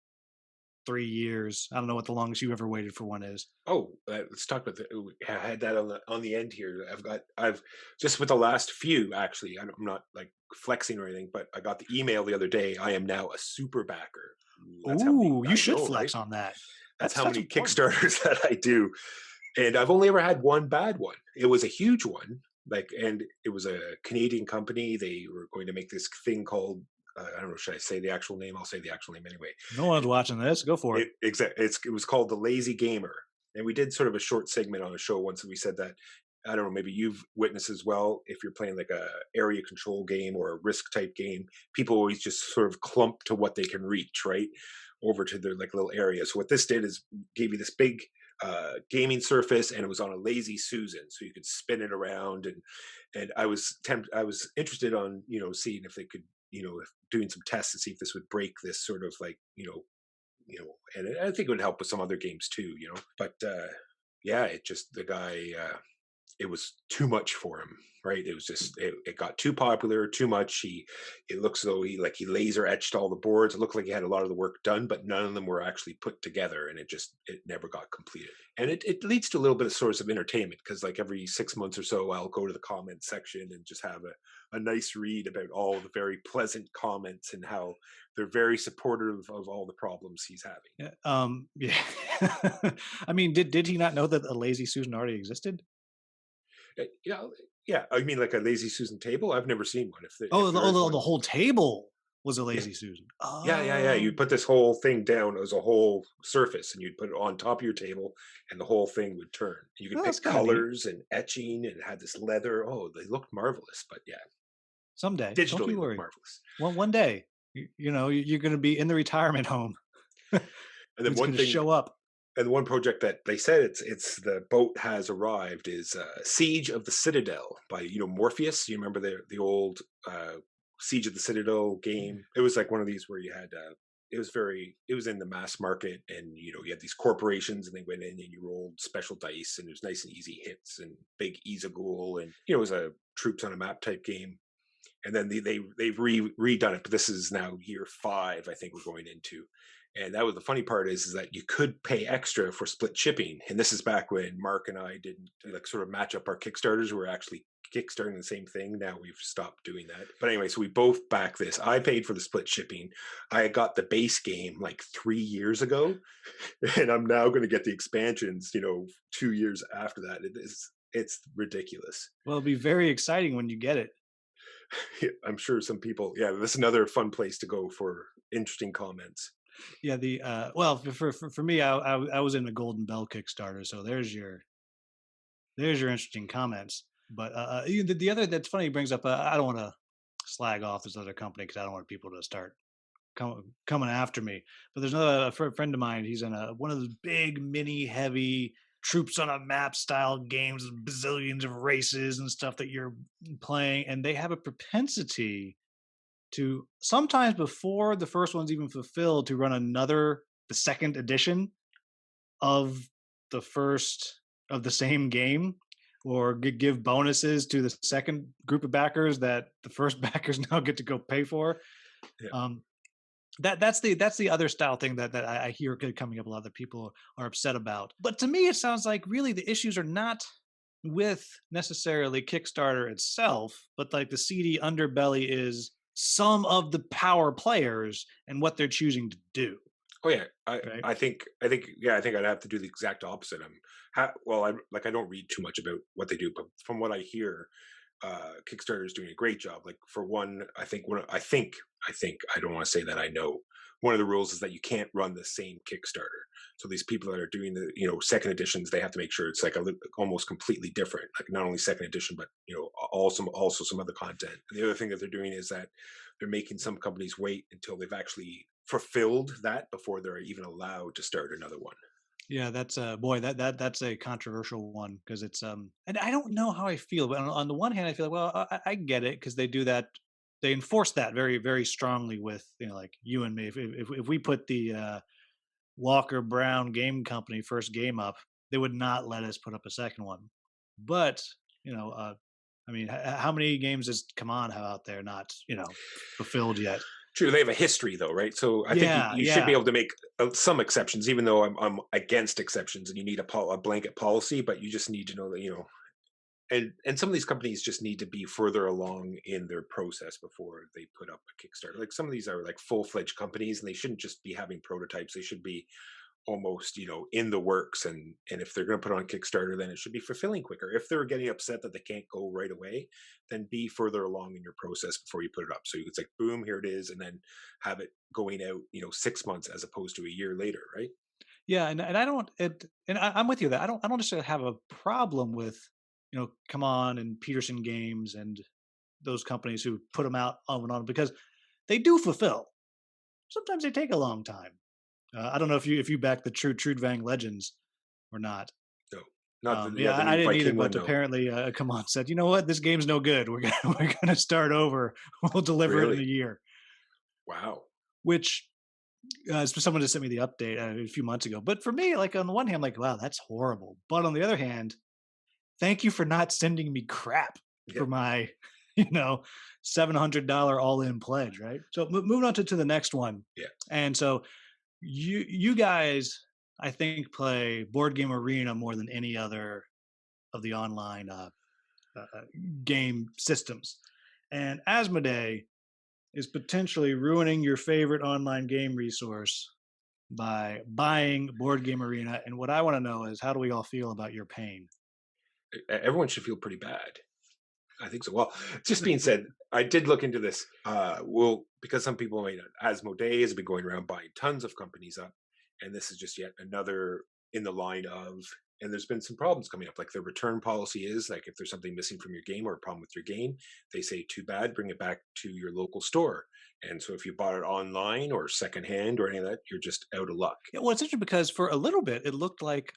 3 years. I don't know what the longest you ever waited for one is. Oh, let's talk about the. I had that on the end here. I've just with the last few actually. I'm not like flexing or anything, but I got the email the other day. I am now a super backer. Ooh, that's how many Ooh, you I should know, right? flex on that. That's how That's many important. Kickstarters that I do, and I've only ever had one bad one. It was a huge one, like, and it was a Canadian company. They were going to make this thing called. I don't know. Should I say the actual name? I'll say the actual name anyway. No one's watching this. Go for it. It was called The Lazy Gamer, and we did sort of a short segment on a show once, and we said that I don't know, maybe you've witnessed as well. If you're playing like a area control game or a risk type game, people always just sort of clump to what they can reach, right, over to their like little area. So what this did is gave you this big gaming surface, and it was on a lazy Susan, so you could spin it around, and I was interested on seeing if they could if doing some tests to see if this would break this sort of like and I think it would help with some other games too, But yeah, it just the guy, it was too much for him, right? It was just it got too popular, too much. It looks as though he laser etched all the boards. It looked like he had a lot of the work done, but none of them were actually put together, and it never got completed. And it leads to a little bit of source of entertainment because like every 6 months or so, I'll go to the comment section and just have a nice read about all the very pleasant comments and how they're very supportive of all the problems he's having. Yeah. Yeah. I mean, did he not know that a lazy Susan already existed? Yeah, yeah. I mean, like a lazy Susan table. I've never seen one. Oh, If there is the one, whole table was a yeah, lazy Susan. yeah. You Oh, put this whole thing down as a whole surface, and you'd put it on top of your table, and the whole thing would turn. You could well, that's pick kind of neat. colors and etching, and it had this leather. Oh, they looked marvelous. But yeah, Someday, don't digitally you looked worry. marvelous. One day, you're going to be in the retirement home. And then It's one going to thing, show up. and one project that they said it's the boat has arrived is Siege of the Citadel by Morpheus. You remember the old Siege of the Citadel game? It was like one of these where you had it was in the mass market, and you had these corporations, and they went in and you rolled special dice, and it was nice and easy hits and big Isagul, and it was a troops on a map type game. And then they've redone it, but this is now year 5, I think we're going into. And that was the funny part is that you could pay extra for split shipping, and this is back when Mark and I didn't like sort of match up our Kickstarters. We were actually kickstarting the same thing. Now we've stopped doing that. But anyway, so we both back this. I paid for the split shipping. I got the base game like 3 years ago, and I'm now going to get the expansions. 2 years after that. It's ridiculous. Well, it'll be very exciting when you get it. I'm sure some people, yeah, that's another fun place to go for interesting comments. Yeah. The well, for me, I was in the Golden Bell Kickstarter, so there's your interesting comments. But the other that's funny he brings up. I don't want to slag off this other company because I don't want people to start coming after me. But there's another friend of mine. He's in one of those big mini heavy troops on a map style games, with bazillions of races and stuff that you're playing, and they have a propensity to sometimes before the first one's even fulfilled to run the second edition of the first of the same game or give bonuses to the second group of backers that the first backers now get to go pay for. Yeah. That's the other style thing that I hear coming up a lot that people are upset about. But to me, it sounds like really the issues are not with necessarily Kickstarter itself, but like the seedy underbelly is some of the power players and what they're choosing to do. Oh yeah, Right? I think I'd have to do the exact opposite. I don't read too much about what they do, but from what I hear, Kickstarter is doing a great job. Like for one, I think I don't want to say that I know. One of the rules is that you can't run the same Kickstarter. So these people that are doing the second editions, they have to make sure it's like almost completely different. Like not only second edition, but also some other content. And the other thing that they're doing is that they're making some companies wait until they've actually fulfilled that before they're even allowed to start another one. Yeah, that's boy, that's a controversial one because it's and I don't know how I feel, but on the one hand, I feel like well, I get it because they do that, they enforce that very very strongly with like you and me. If we put the Walker Brown Game Company first game up, they would not let us put up a second one. But I mean, how many games has Come On have out there not fulfilled yet? True, they have a history though, right? So I think Yeah, you should be yeah. able to make some exceptions, even though I'm against exceptions, and you need a blanket policy. But you just need to know that and some of these companies just need to be further along in their process before they put up a Kickstarter. Like some of these are like full fledged companies, and they shouldn't just be having prototypes. They should be almost in the works, and if they're going to put on Kickstarter, then it should be fulfilling quicker. If they're getting upset that they can't go right away, then be further along in your process before you put it up, so it's like boom, here it is, and then have it going out 6 months as opposed to a year later, right? Yeah, and I don't and I'm with you that I don't necessarily have a problem with, Come On and Peterson Games and those companies who put them out on and on because they do fulfill. Sometimes they take a long time. I don't know if you back the True Vang Legends or not. No, not the Yeah, the I new didn't either, Viking one. but No. apparently, Come On said, you know what, this game's no good. We're gonna start over. We'll deliver it in a Really? year. Wow. Which someone just sent me the update a few months ago. But for me, like on the one hand, I'm like, wow, that's horrible. But on the other hand, thank you for not sending me crap Yeah. for my, you know, $700 all in pledge, right? So moving on to the next one. Yeah. And so you guys, I think, play Board Game Arena more than any other of the online game systems. And Asmodee is potentially ruining your favorite online game resource by buying Board Game Arena. And what I want to know is, how do we all feel about your pain? Everyone should feel pretty bad. I think so. Well, just being said, I did look into this. Well, because some people, Asmodee has been going around buying tons of companies up, and this is just yet another in the line of. And there's been some problems coming up. Like the return policy is like if there's something missing from your game or a problem with your game, they say too bad, bring it back to your local store. And so if you bought it online or secondhand or any of that, you're just out of luck. Yeah, well, it's interesting because for a little bit, it looked like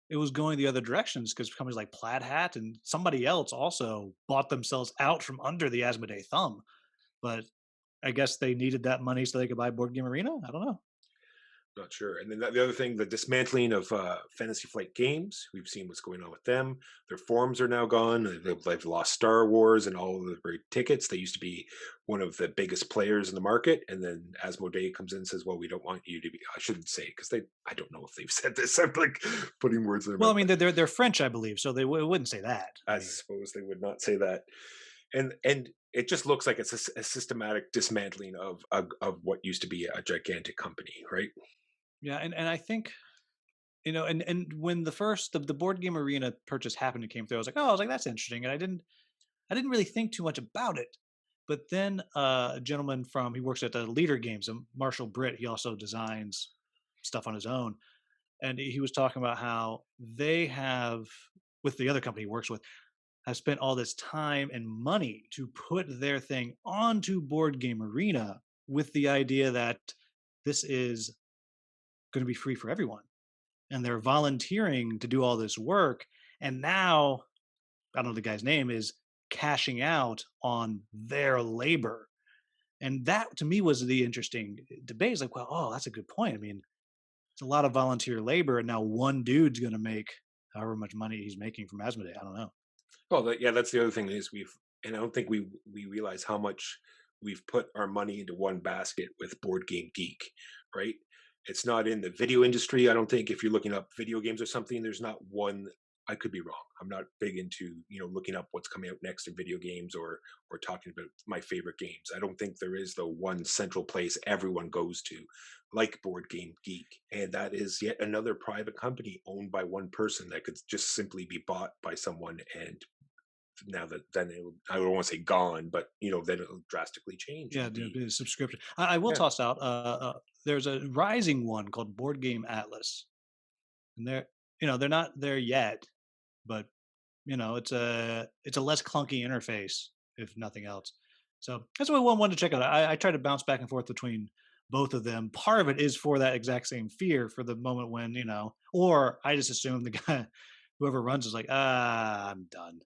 it was going the other directions because companies like Plaid Hat and somebody else also bought themselves out from under the Asmodee thumb. But I guess they needed that money so they could buy Board Game Arena. I don't know. Not sure. And then the other thing, the dismantling of Fantasy Flight Games. We've seen what's going on with them. Their forums are now gone. They've lost Star Wars and all of the great tickets. They used to be one of the biggest players in the market. And then Asmodee comes in and says, well, we don't want you to be. I shouldn't say because I don't know if they've said this. I'm like putting words in their Well, I mouth. mean, they're French, I believe, so they wouldn't say that. I suppose they would not say that. And it just looks like it's a systematic dismantling of what used to be a gigantic company, right? Yeah, and I think and when the Board Game Arena purchase happened and came through, I was like, that's interesting, and I didn't really think too much about it. But then a gentleman he works at the Leader Games, Marshall Britt, he also designs stuff on his own, and he was talking about how they have, with the other company he works with, have spent all this time and money to put their thing onto Board Game Arena with the idea that this is going to be free for everyone. And they're volunteering to do all this work. And now, I don't know the guy's name, is cashing out on their labor. And that to me was the interesting debate. It's like, well, oh, that's a good point. I mean, it's a lot of volunteer labor, and now one dude's going to make however much money he's making from Asmodee. I don't know. Well, yeah, that's the other thing is and I don't think we realize how much we've put our money into one basket with Board Game Geek, right? It's not in the video industry. I don't think if you're looking up video games or something, there's not one. I could be wrong. I'm not big into looking up what's coming out next in video games or talking about my favorite games. I don't think there is the one central place everyone goes to, like Board Game Geek, and that is yet another private company owned by one person that could just simply be bought by someone and now that then I don't want to say gone, but then it'll drastically change Yeah, and be the subscription. I will yeah. toss out. There's a rising one called Board Game Atlas, and they're not there yet, but it's a less clunky interface, if nothing else. So that's what I wanted to check out. I try to bounce back and forth between both of them. Part of it is for that exact same fear for the moment when or I just assume the guy, whoever runs, is like, I'm done.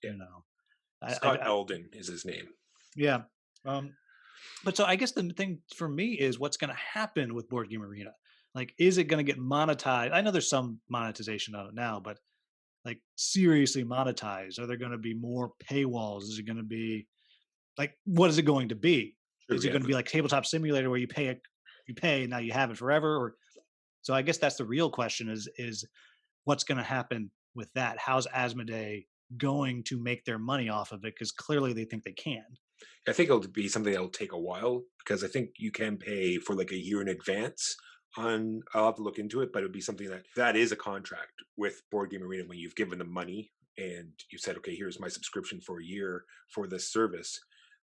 Yeah. You know, Scott Eldon is his name. yeah. But so I guess the thing for me is what's going to happen with Board Game Arena. Like, is it going to get monetized? I know there's some monetization on it now, but like seriously monetized? Are there going to be more paywalls? Is it going to be like, what is it going to be? True, is it yeah. going to be like Tabletop Simulator where you pay, now you have it forever? Or so I guess that's the real question is what's going to happen with that? How's Asmodee going to make their money off of it? Because clearly they think they can. I think it'll be something that'll take a while because I think you can pay for like a year in advance. I'll have to look into it, but it would be something that is a contract with Board Game Arena when you've given them money and you said, okay, here's my subscription for a year for this service.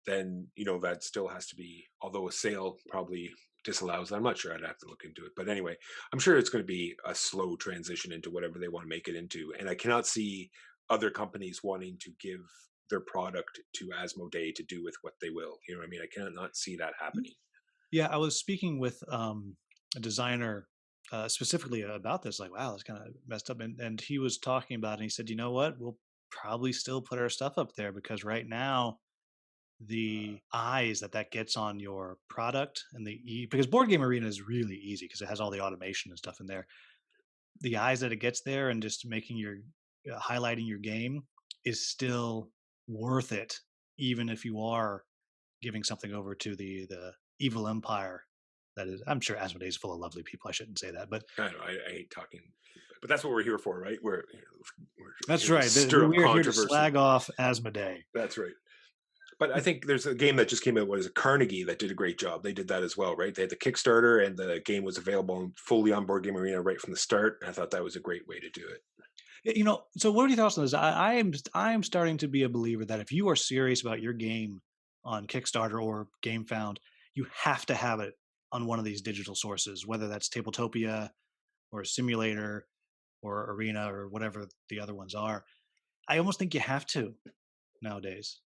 Then that still has to be. Although a sale probably disallows that. I'm not sure. I'd have to look into it. But anyway, I'm sure it's going to be a slow transition into whatever they want to make it into. And I cannot see other companies wanting to give their product to Asmodee to do with what they will. You know what I mean? I cannot see that happening. Yeah, I was speaking with a designer specifically about this. Like, wow, that's kind of messed up. And he was talking about it. And he said, you know what? We'll probably still put our stuff up there because right now the eyes that gets on your product and because Board Game Arena is really easy because it has all the automation and stuff in there. The eyes that it gets there and just making your highlighting your game is still worth it, even if you are giving something over to the evil empire. That is, I'm sure Asmodee is full of lovely people. I shouldn't say that, but I know I hate talking, but that's what we're here for, right? We're that's here to right. stir up We are here to controversy. slag off Asmodee. That's right. But I think there's a game that just came out, was Carnegie, that did a great job. They did that as well, right? They had the Kickstarter and the game was available fully on Board Game Arena right from the start. And I thought that was a great way to do it. So what are your thoughts on this? I am starting to be a believer that if you are serious about your game on Kickstarter or GameFound, you have to have it on one of these digital sources, whether that's Tabletopia or Simulator or Arena or whatever the other ones are. I almost think you have to nowadays.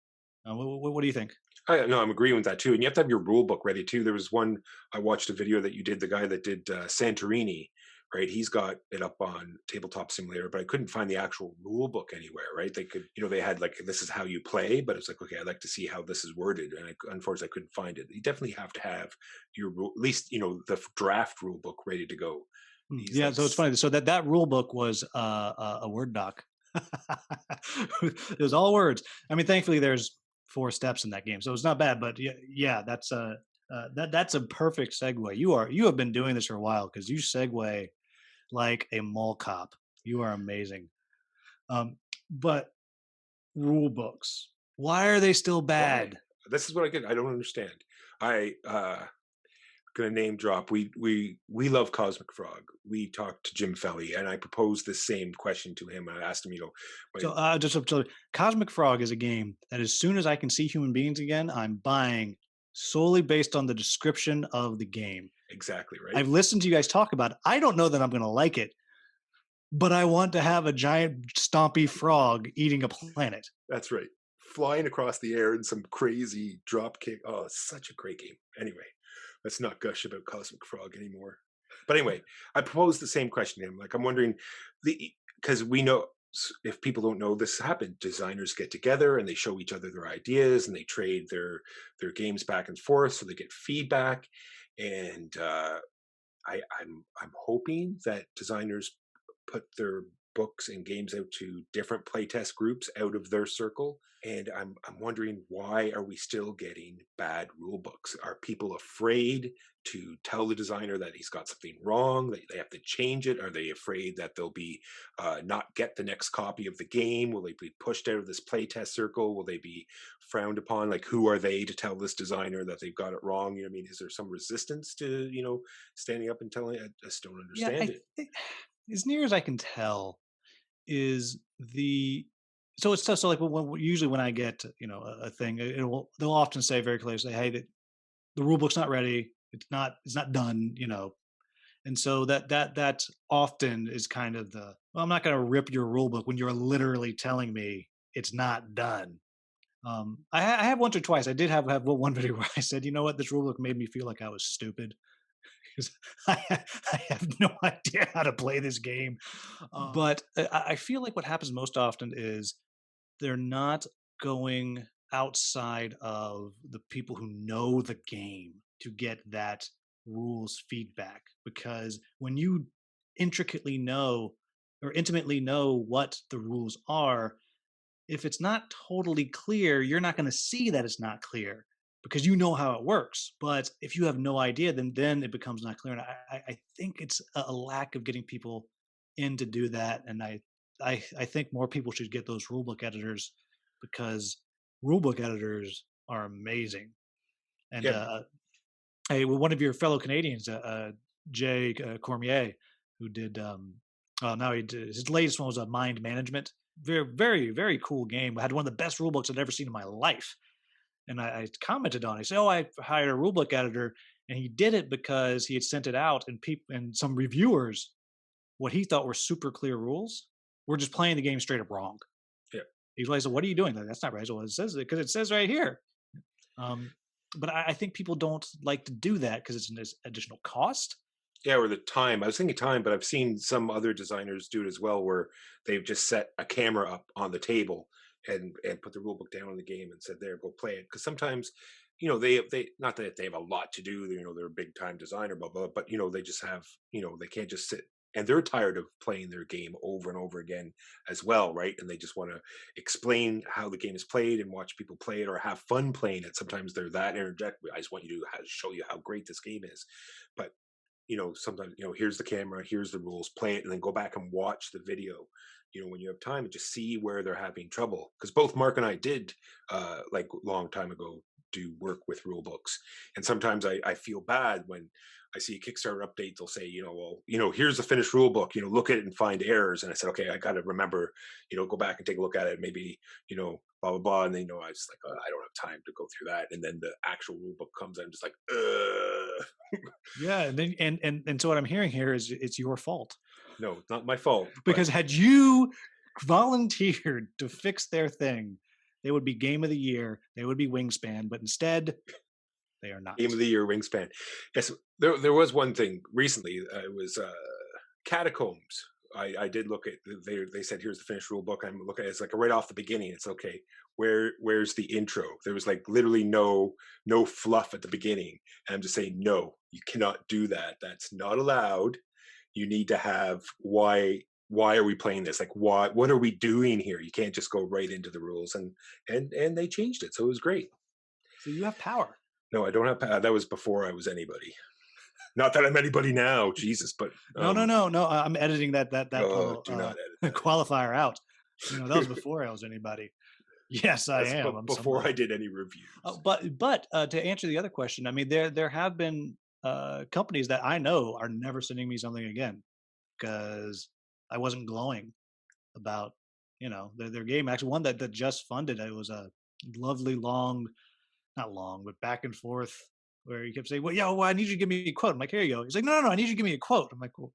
What do you think? No, I'm agreeing with that too. And you have to have your rule book ready too. There was one, I watched a video that you did, the guy that did Santorini, right? He's got it up on Tabletop Simulator, but I couldn't find the actual rule book anywhere, right? They could, they had like, this is how you play, but it's like, okay, I'd like to see how this is worded. And unfortunately, I couldn't find it. You definitely have to have your rule, at least, the draft rule book ready to go. Yeah, so it's funny. So that rule book was a Word doc. It was all words. I mean, thankfully, there's 4 steps in that game, so it's not bad. But yeah, that's a perfect segue. You have been doing this for a while because you segue like a mall cop. You are amazing. But rule books, why are they still Why? bad? This is what I get. I don't understand. I gonna name drop. We love Cosmic Frog. We talked to Jim Felly, and I proposed the same question to him. I asked him, So just Cosmic Frog is a game that as soon as I can see human beings again, I'm buying solely based on the description of the game. exactly right. I've listened to you guys talk about it. I don't know that I'm going to like it, but I want to have a giant stompy frog eating a planet. That's right. Flying across the air in some crazy drop kick. Oh, it's such a great game. Anyway, let's not gush about Cosmic Frog anymore. But anyway, I proposed the same question to him. Like, I'm wondering, because we know, if people don't know, this happened. Designers get together and they show each other their ideas and they trade their games back and forth, so they get feedback. And I'm hoping that designers put their books and games out to different playtest groups out of their circle. And I'm wondering, why are we still getting bad rule books? Are people afraid to tell the designer that he's got something wrong, that they have to change it? Are they afraid that they'll be not get the next copy of the game? Will they be pushed out of this playtest circle? Will they be frowned upon? Like, who are they to tell this designer that they've got it wrong? I mean, is there some resistance to standing up and telling? I just don't understand it. As near as I can tell, is the so it's tough. So like usually when I get a thing, they'll often say very clearly, say, hey, the rule book's not ready. It's not done. And so that often is kind of well, I'm not going to rip your rule book when you're literally telling me it's not done. I have once or twice. I did have one video where I said, you know what, this rule book made me feel like I was stupid because I have no idea how to play this game. But I feel like what happens most often is they're not going outside of the people who know the game to get that rules feedback. Because when you intricately know or intimately know what the rules are, if it's not totally clear, you're not going to see that it's not clear. because you know how it works. But if you have no idea, then it becomes not clear. And I think it's a lack of getting people in to do that. And I think more people should get those rulebook editors because rulebook editors are amazing. And Yeah, hey, well, one of your fellow Canadians, Jay Cormier, who did oh, now he did, his latest one was a mind management. Very, very, very cool game. I had one of the best rulebooks I'd ever seen in my life. And I commented on it. I said, "Oh, I hired a rulebook editor," and he did it because he had sent it out, and people and some reviewers, what he thought were super clear rules, were just playing the game straight up wrong. yeah. He's like, "So what are you doing? Like, that's not right." So it says it because it says right here. Um, but I think people don't like to do that because it's an additional cost. Yeah, or the time. I was thinking time, but I've seen some other designers do it as well, where they've just set a camera up on the table and put the rule book down on the game and said, "There, go play it." Because sometimes, they not that they have a lot to do. They're a big time designer, blah blah. But they just have, they can't just sit. And they're tired of playing their game over and over again as well, right? And they just want to explain how the game is played and watch people play it or have fun playing it. Sometimes they're that interject. I just want you to show you how great this game is. But sometimes, here's the camera, here's the rules, play it, and then go back and watch the video, when you have time and just see where they're having trouble. Because both Mark and I did, like long time ago, do work with rule books. And sometimes I feel bad when I see a Kickstarter update, they'll say, well, here's the finished rule book, look at it and find errors. And I said, okay, I got to remember, go back and take a look at it. Maybe, blah, blah, blah. And they know I was like, oh, I don't have time to go through that. And then the actual rule book comes and I'm just like, Yeah, and then and so what I'm hearing here is it's your fault no, it's not my fault, but because had you volunteered to fix their thing, they would be game of the year. They would be Wingspan, but instead they are not. game of the year wingspan. Yes, there was one thing recently. It was Catacombs. I did look at. They said here's the finished rule book. I'm looking at it, it's like right off the beginning. It's okay. Where's the intro? There was like literally no fluff at the beginning. And I'm just saying no, you cannot do that. That's not allowed. You need to have why are we playing this? Like what are we doing here? You can't just go right into the rules and they changed it, so it was great. So you have power. No, I don't have that was before I was anybody. Not that I'm anybody now, Jesus, but No, no, no, no. I'm editing that oh, little do not edit that. qualifier out. That was before I was anybody. Yes, I That's am. I'm before I somebody. did any reviews. But to answer the other question, I mean, there have been companies that I know are never sending me something again because I wasn't glowing about their game. Actually, one that just funded it was a lovely long, not long, but back and forth where he kept saying, "Well, yeah, well, I need you to give me a quote." I'm like, "Here you go." He's like, "No, no, no, I need you to give me a quote." I'm like, "Well,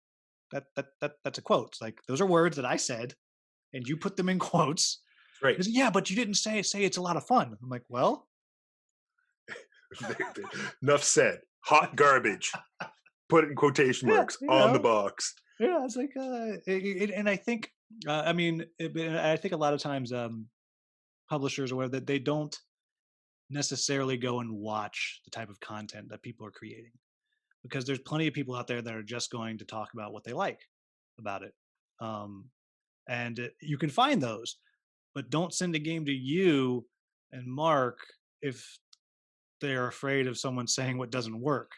that's a quote. It's like those are words that I said, and you put them in quotes." Right. He's like, "Yeah, but you didn't say it's a lot of fun." I'm like, "Well, Enough said. Hot garbage. Put it in quotation yeah, marks on the box. yeah." It's like, and I think, I mean, I think a lot of times, publishers or whatever that they don't necessarily go and watch the type of content that people are creating because there's plenty of people out there that are just going to talk about what they like about it. Um, and you can find those, but don't send a game to you and Mark if they're afraid of someone saying what doesn't work.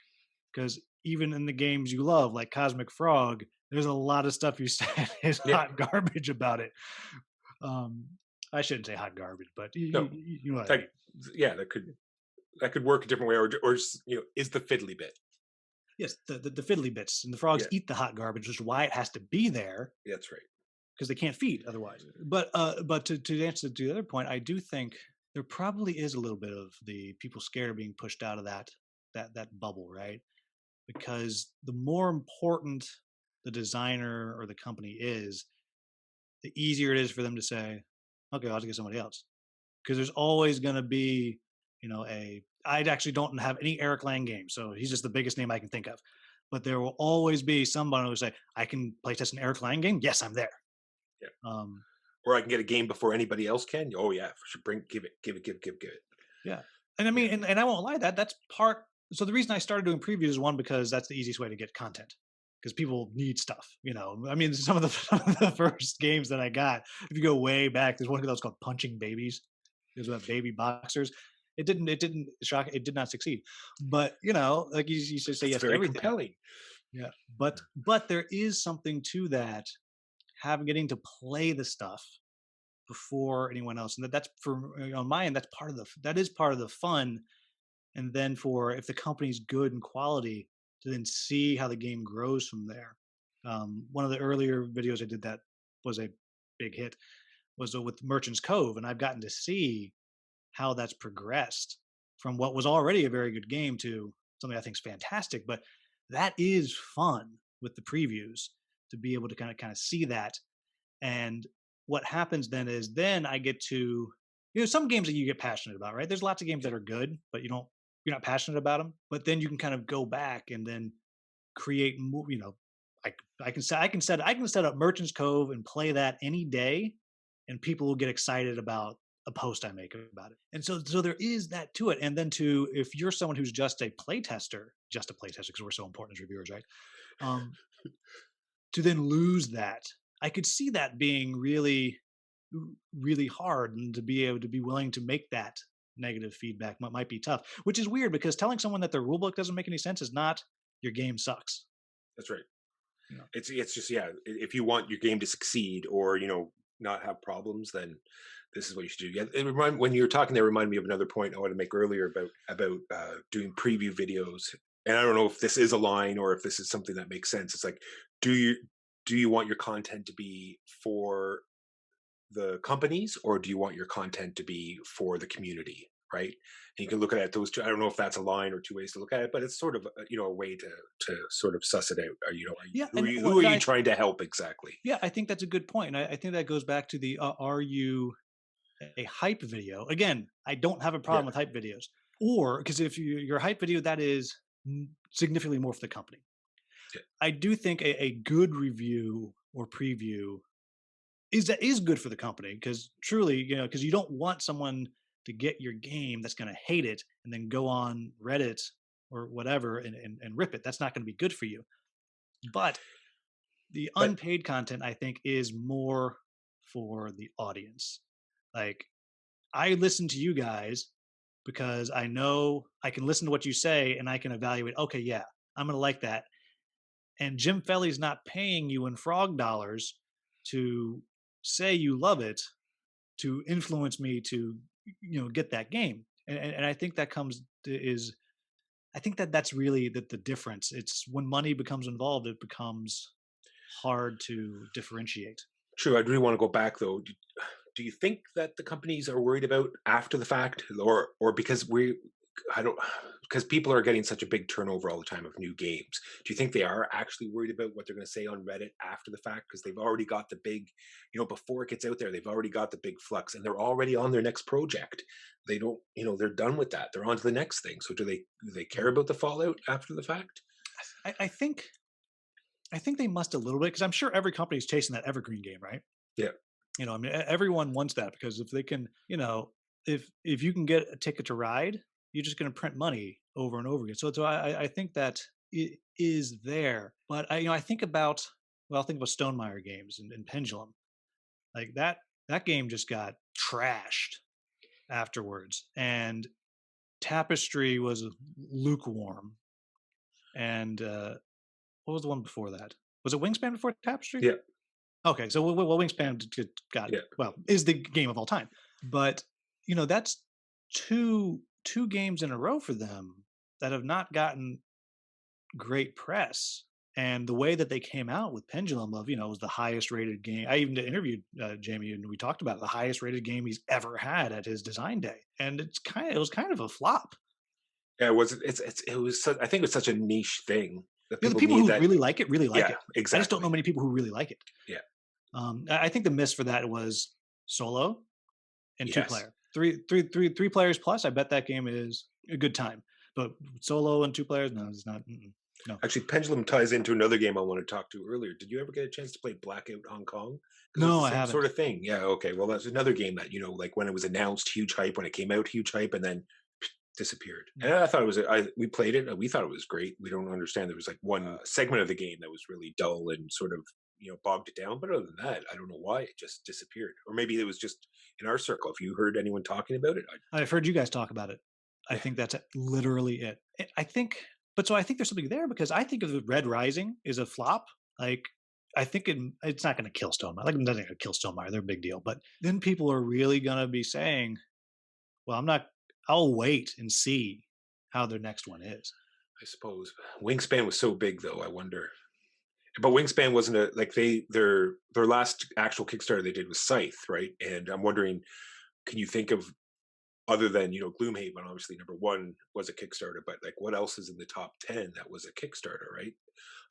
Because even in the games you love, like Cosmic Frog, there's a lot of stuff you said is Yeah. hot garbage about it. Um, I shouldn't say hot garbage, but No. you know what I mean. Yeah, that could work a different way, or is the fiddly bit. Yes, the fiddly bits and the frogs Yeah, eat the hot garbage, which is why it has to be there that's right. because they can't feed otherwise. But to answer to the other point, I do think there probably is a little bit of the people scared of being pushed out of that bubble, right? Because the more important the designer or the company is, the easier it is for them to say, "Okay, I'll have to get somebody else." Because there's always going to be, I actually don't have any Eric Lang games, so he's just the biggest name I can think of. But there will always be somebody who will say, "I can play test an Eric Lang game. Yes, I'm there." Yeah. Um, Or I can get a game before anybody else can. Oh yeah, for sure. Give it. yeah, and I mean, and I won't lie, that's part. So the reason I started doing previews is one because that's the easiest way to get content because people need stuff. I mean, some of the some of the first games that I got, if you go way back, there's one that was called Punching Babies. It was about baby boxers. It didn't shock. It did not succeed. But like you should say It's yes to very everything. compelling. Yeah. But there is something to that, having getting to play the stuff before anyone else, and that's for on my end. That is part of the fun. And then for if the company's good and quality, to then see how the game grows from there. One of the earlier videos I did that was a big hit was with Merchant's Cove, and I've gotten to see how that's progressed from what was already a very good game to something I think is fantastic. But that is fun with the previews to be able to kind of see that. And what happens then is then I get to some games that you get passionate about, right? There's lots of games that are good, but you're not passionate about them. But then you can kind of go back and then create I I can set up Merchant's Cove and play that any day, and people will get excited about a post I make about it. And so there is that to it. And then if you're someone who's just a playtester because we're so important as reviewers, right? Um, to then lose that, I could see that being really, really hard, and to be able to be willing to make that negative feedback might be tough. Which is weird because telling someone that their rulebook doesn't make any sense is not your game sucks. That's right. You know? It's just, yeah. If you want your game to succeed or not have problems, then this is what you should do. Yeah, when you were talking, that reminded me of another point I wanted to make earlier about doing preview videos. And I don't know if this is a line or if this is something that makes sense. It's like, do you want your content to be for the companies, or do you want your content to be for the community, right? And you can look at it those two. I don't know if that's a line or two ways to look at it, but it's sort of a way to sort of suss it out. Yeah, Who are and you, well, who are you trying to help exactly? yeah, I think that's a good point. And I think that goes back to the are you a hype video? Again, I don't have a Yeah, problem with hype videos, or because if your hype video, that is significantly more for the company. yeah. I do think a good review or preview is good for the company, because truly, because you don't want someone to get your game that's going to hate it and then go on Reddit or whatever and rip it. That's not going to be good for you. But the But unpaid content, I think, is more for the audience. Like, I listen to you guys because I know I can listen to what you say and I can evaluate, okay, yeah, I'm going to like that. And Jim Felly's not paying you in frog dollars to say you love it, to influence me to get that game. And I think that comes to, is I think that's really the difference. It's when money becomes involved, it becomes hard to differentiate. true, I really want to go back though. Do you think that the companies are worried about after the fact, or because I don't, because people are getting such a big turnover all the time of new games. Do you think they are actually worried about what they're going to say on Reddit after the fact, because they've already got the big, before it gets out there, they've already got the big flux and they're already on their next project. They don't, they're done with that. They're on to the next thing. So do they care about the fallout after the fact? I think they must a little bit, because I'm sure every company is chasing that evergreen game, right? Yeah. I mean, everyone wants that, because if they can, if you can get a ticket to ride, you're just going to print money over and over again. So I think that it is there. But I think about, well, I think about Stonemaier games and Pendulum, like that game just got trashed afterwards, and Tapestry was lukewarm, and what was the one before that? Was it Wingspan before Tapestry? Yeah. Okay, so Wingspan got, Yeah. well, is the game of all time, but that's two games in a row for them that have not gotten great press. And the way that they came out with Pendulum, of it was the highest rated game. I even interviewed Jamie, and we talked about the highest rated game he's ever had at his design day, and it was kind of a flop. Yeah, it was. It was. I think it's such a niche thing that The people people need who that. really like it really like Yeah, it. I just don't know exactly. many people who really like it. Yeah. I think the miss for that was solo and two Yes. player. Three players plus. I bet that game is a good time. But solo and two players, no, it's not. No, Actually, Pendulum ties into another game I want to talk to earlier. Did you ever get a chance to play Blackout Hong Kong? Because it was no, the I same sort haven't. of thing. Yeah. Okay. Well, that's another game that like when it was announced, huge hype. When it came out, huge hype, and then disappeared. And I thought it was. We played it. And we thought it was great. We don't understand. There was like one segment of the game that was really dull and sort of bogged it down. But other than that, I don't know why it just disappeared. Or maybe it was just in our circle. If you heard anyone talking about it, I've heard you guys talk about it. I think that's literally it. I think, but so I think there's something there because I think of the Red Rising is a flop. Like, I think it's not going to kill Stonemaier. Like, it doesn't going to kill Stonemaier. They're a big deal. But then people are really going to be saying, well, I'll wait and see how their next one is. I suppose Wingspan was so big, though. I wonder, but Wingspan wasn't a like their last actual Kickstarter they did was Scythe, right? And I'm wondering, can you think of other than Gloomhaven? Obviously, number one was a Kickstarter, but like what else is in the top 10 that was a Kickstarter, right?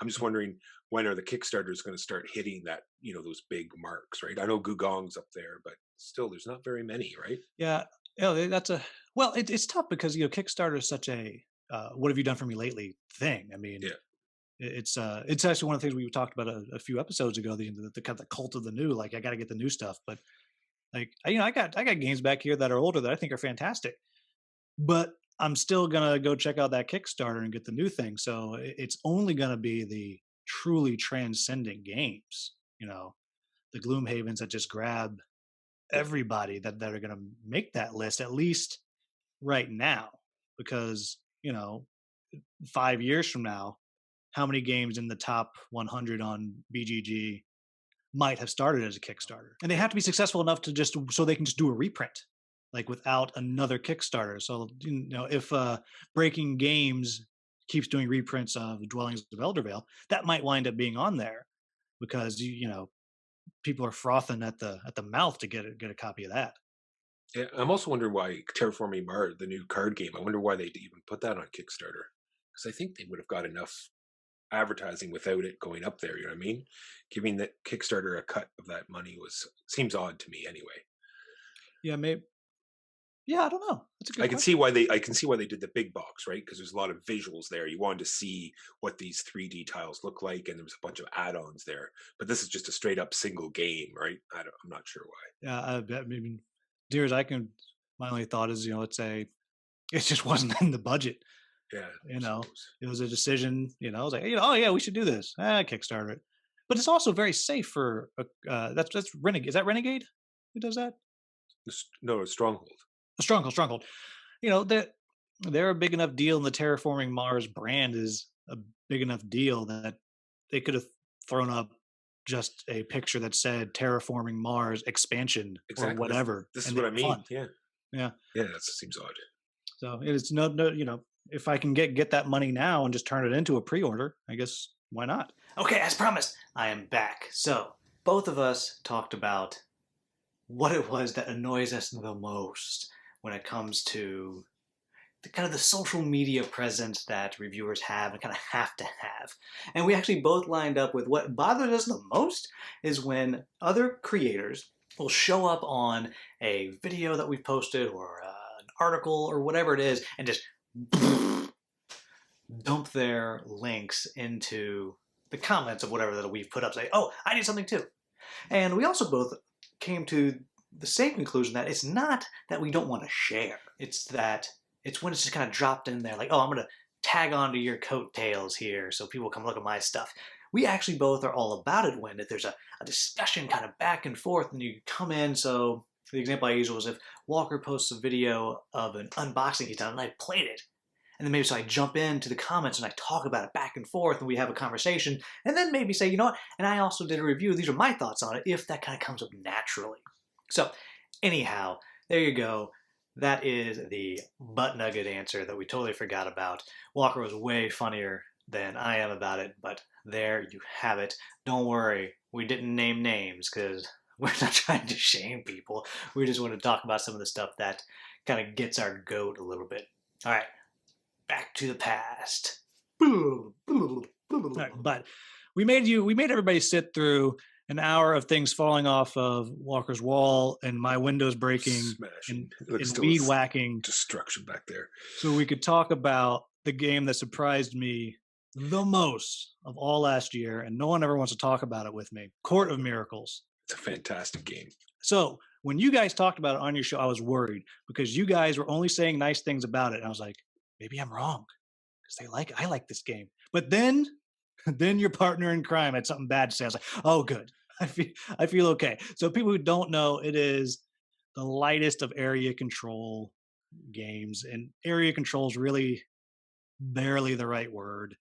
I'm just wondering, when are the Kickstarters going to start hitting that those big marks, right? I know Gugong's up there, but still, there's not very many, right? Yeah, that's a well. It's tough because Kickstarter is such a what have you done for me lately thing. I mean, Yeah, it's actually one of the things we talked about a few episodes ago. The kind of the cult of the new. Like, I got to get the new stuff, but like I got games back here that are older that I think are fantastic, but I'm still gonna go check out that Kickstarter and get the new thing. So it's only gonna be the truly transcendent games, the Gloomhavens that just grab yeah, everybody that are gonna make that list at least right now, because 5 years from now, how many games in the top 100 on BGG might have started as a Kickstarter, and they have to be successful enough to just so they can just do a reprint, like without another Kickstarter. So if Breaking Games keeps doing reprints of Dwellings of Eldervale, that might wind up being on there because people are frothing at the mouth to get a copy of that. yeah. I'm also wondering why Terraforming Mars, the new card game. I wonder why they even put that on Kickstarter, because I think they would have got enough advertising without it going up there. You know what I mean? Giving that Kickstarter a cut of that money seems odd to me anyway. Yeah, maybe. Yeah, I don't know. That's a I good can question. see why they did the big box, right? Because there's a lot of visuals there. You wanted to see what these 3D tiles look like, and there was a bunch of add-ons there. But this is just a straight up single game, right? I'm not sure why. Yeah, I mean, dear as I can. My only thought is, it just wasn't in the budget. Yeah, I You know, suppose. it was a decision. I was like, oh yeah, we should do this. Kickstarter it. But it's also very safe for that's Renegade. Is that Renegade who does that? No, Stronghold. A Stronghold, Stronghold. They're a big enough deal, and the Terraforming Mars brand is a big enough deal that they could have thrown up just a picture that said Terraforming Mars expansion or Exactly. whatever, This is and what they I were mean. fun. Yeah, Yeah. yeah. That seems odd. So it's no, if I can get that money now and just turn it into a pre-order, I guess why not? Okay, as promised, I am back. So, both of us talked about what it was that annoys us the most when it comes to kind of the social media presence that reviewers have and kind of have to have. And we actually both lined up with what bothers us the most is when other creators will show up on a video that we've posted or an article or whatever it is and just dump their links into the comments of whatever that we've put up. Say, oh, I need something too. And we also both came to the same conclusion that it's not that we don't want to share. It's that it's when it's just kind of dropped in there, like, oh, I'm going to tag onto your coattails here so people come look at my stuff. We actually both are all about it when if there's a discussion kind of back and forth and you come in. So the example I used was if Walker posts a video of an unboxing he's done and I played it. And then maybe so I jump into the comments and I talk about it back and forth and we have a conversation. And then maybe say, you know what? And I also did a review. These are my thoughts on it if that kind of comes up naturally. So anyhow, there you go. That is the butt nugget answer that we totally forgot about. Walker was way funnier than I am about it, but there you have it. Don't worry, we didn't name names because we're not trying to shame people. We just want to talk about some of the stuff that kind of gets our goat a little bit. All right, back to the past. All right, but we made everybody sit through an hour of things falling off of Walker's wall and my windows breaking Smashing. and, It looks and still weed whacking, destruction back there. so we could talk about the game that surprised me the most of all last year, and no one ever wants to talk about it with me. Court of Miracles. It's a fantastic game. So when you guys talked about it on your show, I was worried because you guys were only saying nice things about it, and I was like, maybe I'm wrong because I like this game. But then your partner in crime had something bad to say. I was like, oh, good. I feel okay. So people who don't know, it is the lightest of area control games, and area control is really barely the right word.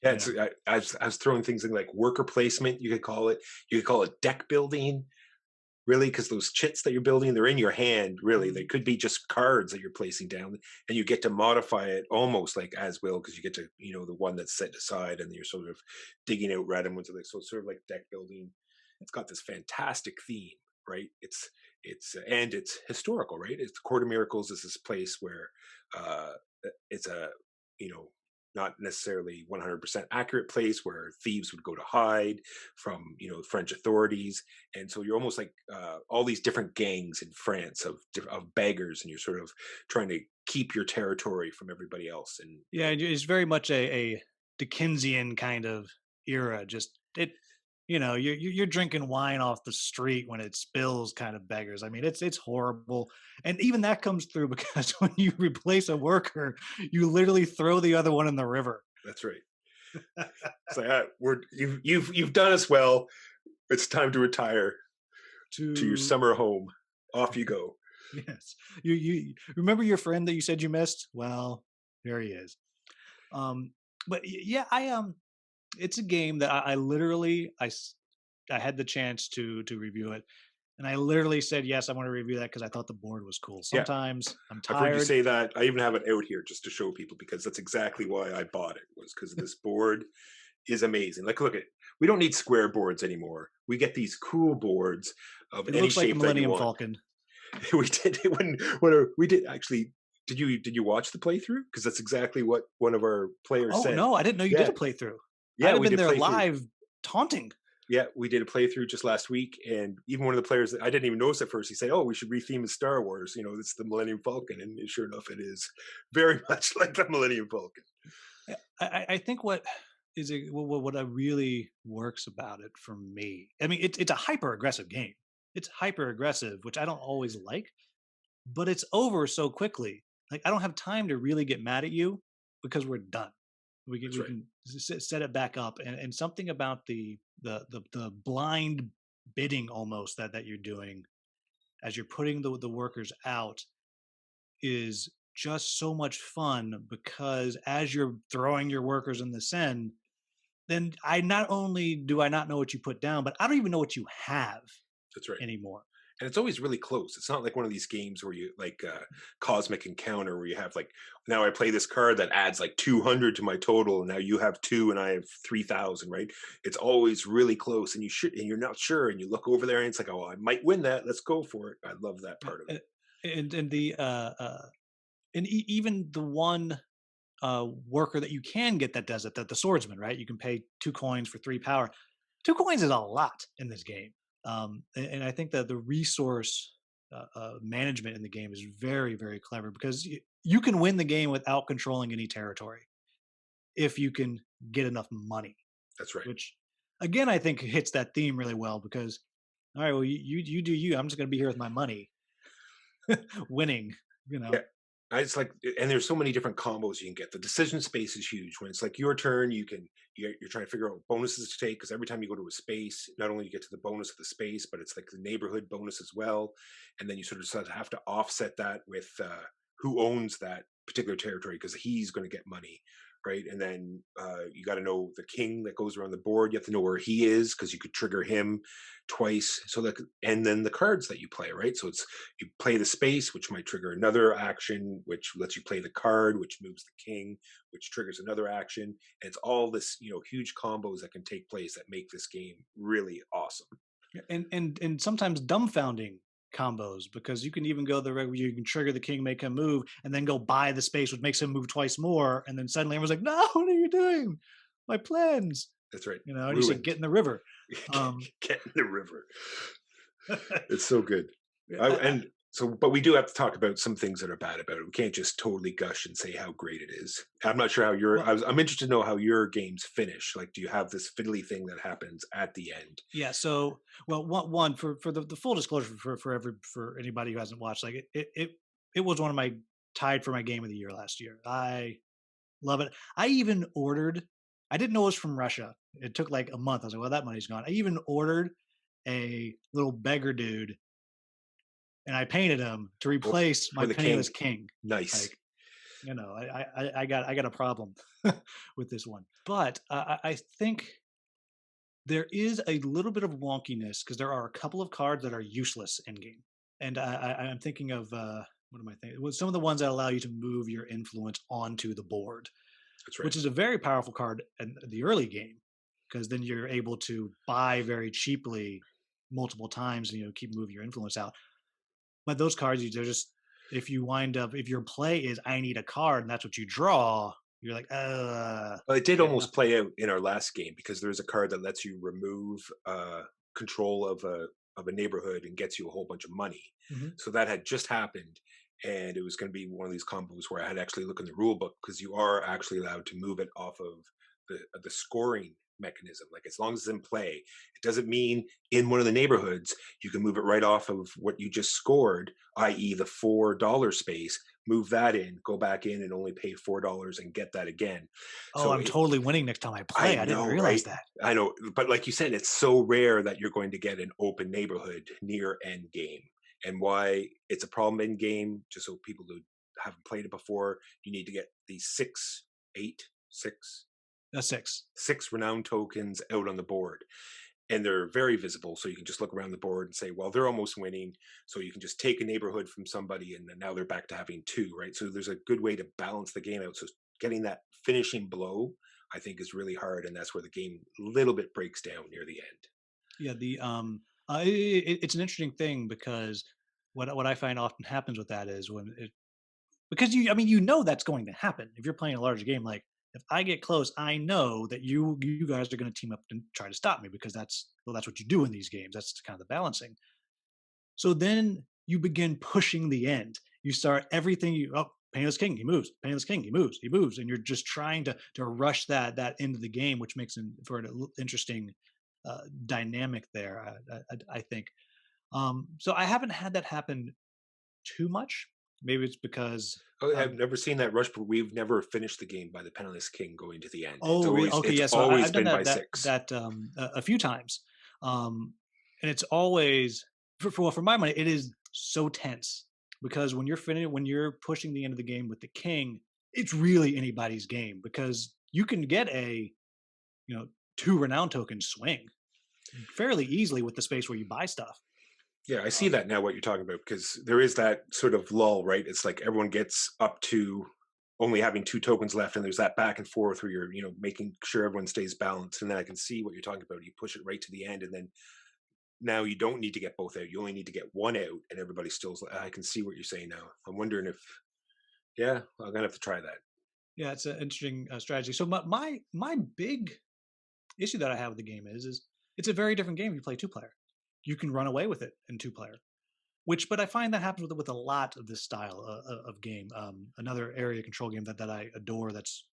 Yeah, You know, I was throwing things in like worker placement. You could call it. You could call it deck building. Really, because those chits that you're building, they're in your hand. Really, they could be just cards that you're placing down, and you get to modify it almost like as will, because you get to the one that's set aside, and you're sort of digging out random ones. So it's sort of like deck building. It's got this fantastic theme, right? And it's historical, right? It's Court of Miracles is this place where uh, it's a you know not necessarily 100% accurate place where thieves would go to hide from French authorities, and so you're almost like all these different gangs in France of beggars, and you're sort of trying to keep your territory from everybody else. And yeah, it's very much a Dickensian kind of era. Just it, you're drinking wine off the street when it spills, kind of beggars. I mean, it's horrible, and even that comes through because when you replace a worker, you literally throw the other one in the river. that's right. It's like you've done us well. It's time to retire to your To summer home. Off you go. yes, you remember your friend that you said you missed? Well, there he is. But yeah, it's a game that I literally I had the chance to review it, and I literally said yes, I want to review that because I thought the board was cool. Yeah, Sometimes I'm I've heard you tired. say that. I even have it out here just to show people, because that's exactly why I bought it, was because this board is amazing. Like, look at, we don't need square boards anymore. We get these cool boards of It any looks like the shape that you Millennium want. Falcon. We did it when we did actually. Did you watch the playthrough? Because that's exactly what one of our players Oh said. no, I didn't know you did Yeah, a playthrough. I'd yeah, have we been did there playthrough. live taunting. Yeah, we did a playthrough just last week, and even one of the players that I didn't even notice at first, he said, "Oh, we should retheme it Star Wars. It's the Millennium Falcon," and sure enough, it is very much like the Millennium Falcon. I think what really works about it for me. I mean, it's a hyper aggressive game. It's hyper aggressive, which I don't always like, but it's over so quickly. Like I don't have time to really get mad at you because we're done. We can That's we right. can set it back up, and something about the blind bidding almost that you're doing as you're putting the workers out is just so much fun because as you're throwing your workers in the sen, then I not only do I not know what you put down, but I don't even know what you have That's right. anymore. And it's always really close. It's not like one of these games where you like Cosmic Encounter, where you have like, now I play this card that adds like 200 to my total, and now you have 2 and I have 3,000, right? It's always really close, and you're not sure, and you look over there and it's like, oh, I might win that. Let's go for it. I love that part of Uh, it. and the and even the one worker that you can get that does it, the swordsman, right? You can pay 2 coins for 3 power. 2 coins is a lot in this game, and I think that the resource management in the game is very, very clever because you can win the game without controlling any territory if you can get enough money. That's right. Which, again, I think hits that theme really well because, all right, well, you do you. I'm just going to be here with my money, winning. You Yeah. know, It's like, and there's so many different combos you can get. The decision space is huge. When it's like your turn, you're trying to figure out what bonuses to take, because every time you go to a space, not only you get to the bonus of the space, but it's like the neighborhood bonus as well. And then you sort of have to offset that with who owns that particular territory, because he's going to get money, right? And then you got to know the king that goes around the board. You have to know where he is, because you could trigger him twice. So that, and then the cards that you play, right? So it's, you play the space, which might trigger another action, which lets you play the card, which moves the king, which triggers another action. And it's all this, huge combos that can take place that make this game really awesome. and sometimes dumbfounding combos because you can even go the regular. You can trigger the king, make him move, and then go buy the space, which makes him move twice more. And then suddenly everyone's like, "No, what are you doing? My plans." That's right. And you say, Ruined. "Get in the river." Um, Get in the river. It's so good. I, And so, but we do have to talk about some things that are bad about it. We can't just totally gush and say how great it is. I'm not sure how your. well, I'm interested to know how your games finish. Like, do you have this fiddly thing that happens at the end? yeah. So, well, one for the full disclosure for anybody who hasn't watched, like it was one of my tied for my game of the year last year. I love it. I even ordered. I didn't know it was from Russia. It took like a month. I was like, well, that money's gone. I even ordered a little beggar dude, and I painted him to for, replace my for the king. penniless king. Nice. Like, I got a problem with this one, but I think there is a little bit of wonkiness because there are a couple of cards that are useless in game, and I'm thinking of what am I thinking? Well, some of the ones that allow you to move your influence onto the board, That's right. which is a very powerful card in the early game because then you're able to buy very cheaply multiple times and keep moving your influence out. But those cards, they're just if you wind up if your play is I need a card and that's what you draw, you're like, Well, it did I got almost nothing. play out in our last game because there's a card that lets you remove control of a neighborhood and gets you a whole bunch of money. Hmm. So that had just happened, and it was going to be one of these combos where I had to actually look in the rule book because you are actually allowed to move it off of the scoring mechanism. Like as long as it's in play, it doesn't mean in one of the neighborhoods you can move it right off of what you just scored, i.e., the $4 space. Move that in, go back in, and only pay $4 and get that again. Oh, So I'm totally winning next time I I play. I didn't know, realize right? that. I know, but like you said, it's so rare that you're going to get an open neighborhood near end game. And why it's a problem in game, just so people who haven't played it before, you need to get these That's six. six renown tokens out on the board. And they're very visible, so you can just look around the board and say, well, they're almost winning. So you can just take a neighborhood from somebody, and then now they're back to having two, right? So there's a good way to balance the game out. So getting that finishing blow, I think, is really hard, and that's where the game a little bit breaks down near the end. Yeah, it's an interesting thing because what I find often happens with that is when it because I mean that's going to happen if you're playing a larger game. Like if I get close, I know that you guys are going to team up and try to stop me because that's what you do in these games. That's kind of the balancing. So then you begin pushing the end. You start everything Painless King, he moves. Painless King, he moves, and you're just trying to rush that into the game, which makes for an interesting dynamic there. I think. So I haven't had that happen too much. Maybe it's because Oh, I've never seen that rush, but we've never finished the game by the penniless king going to the end. oh, really? Okay, It's yeah. So always I've done been by that six. a few times, and it's always for my money, it is so tense because when you're pushing the end of the game with the king, it's really anybody's game because you can get a you know two renown tokens swing fairly easily with the space where you buy stuff. Yeah, I see Um, that now what you're talking about because there is that sort of lull, right? It's like everyone gets up to only having two tokens left, and there's that back and forth where you're, making sure everyone stays balanced. And then I can see what you're talking about. You push it right to the end, and then now you don't need to get both out. You only need to get one out, and everybody still's. I can see what you're saying now. I'm wondering if, yeah, I'm gonna have to try that. yeah, it's an interesting strategy. So my big issue that I have with the game is it's a very different game if you play two player. You can run away with it in two player. But I find that happens with a lot of this style of game. Another area control game that I adore that's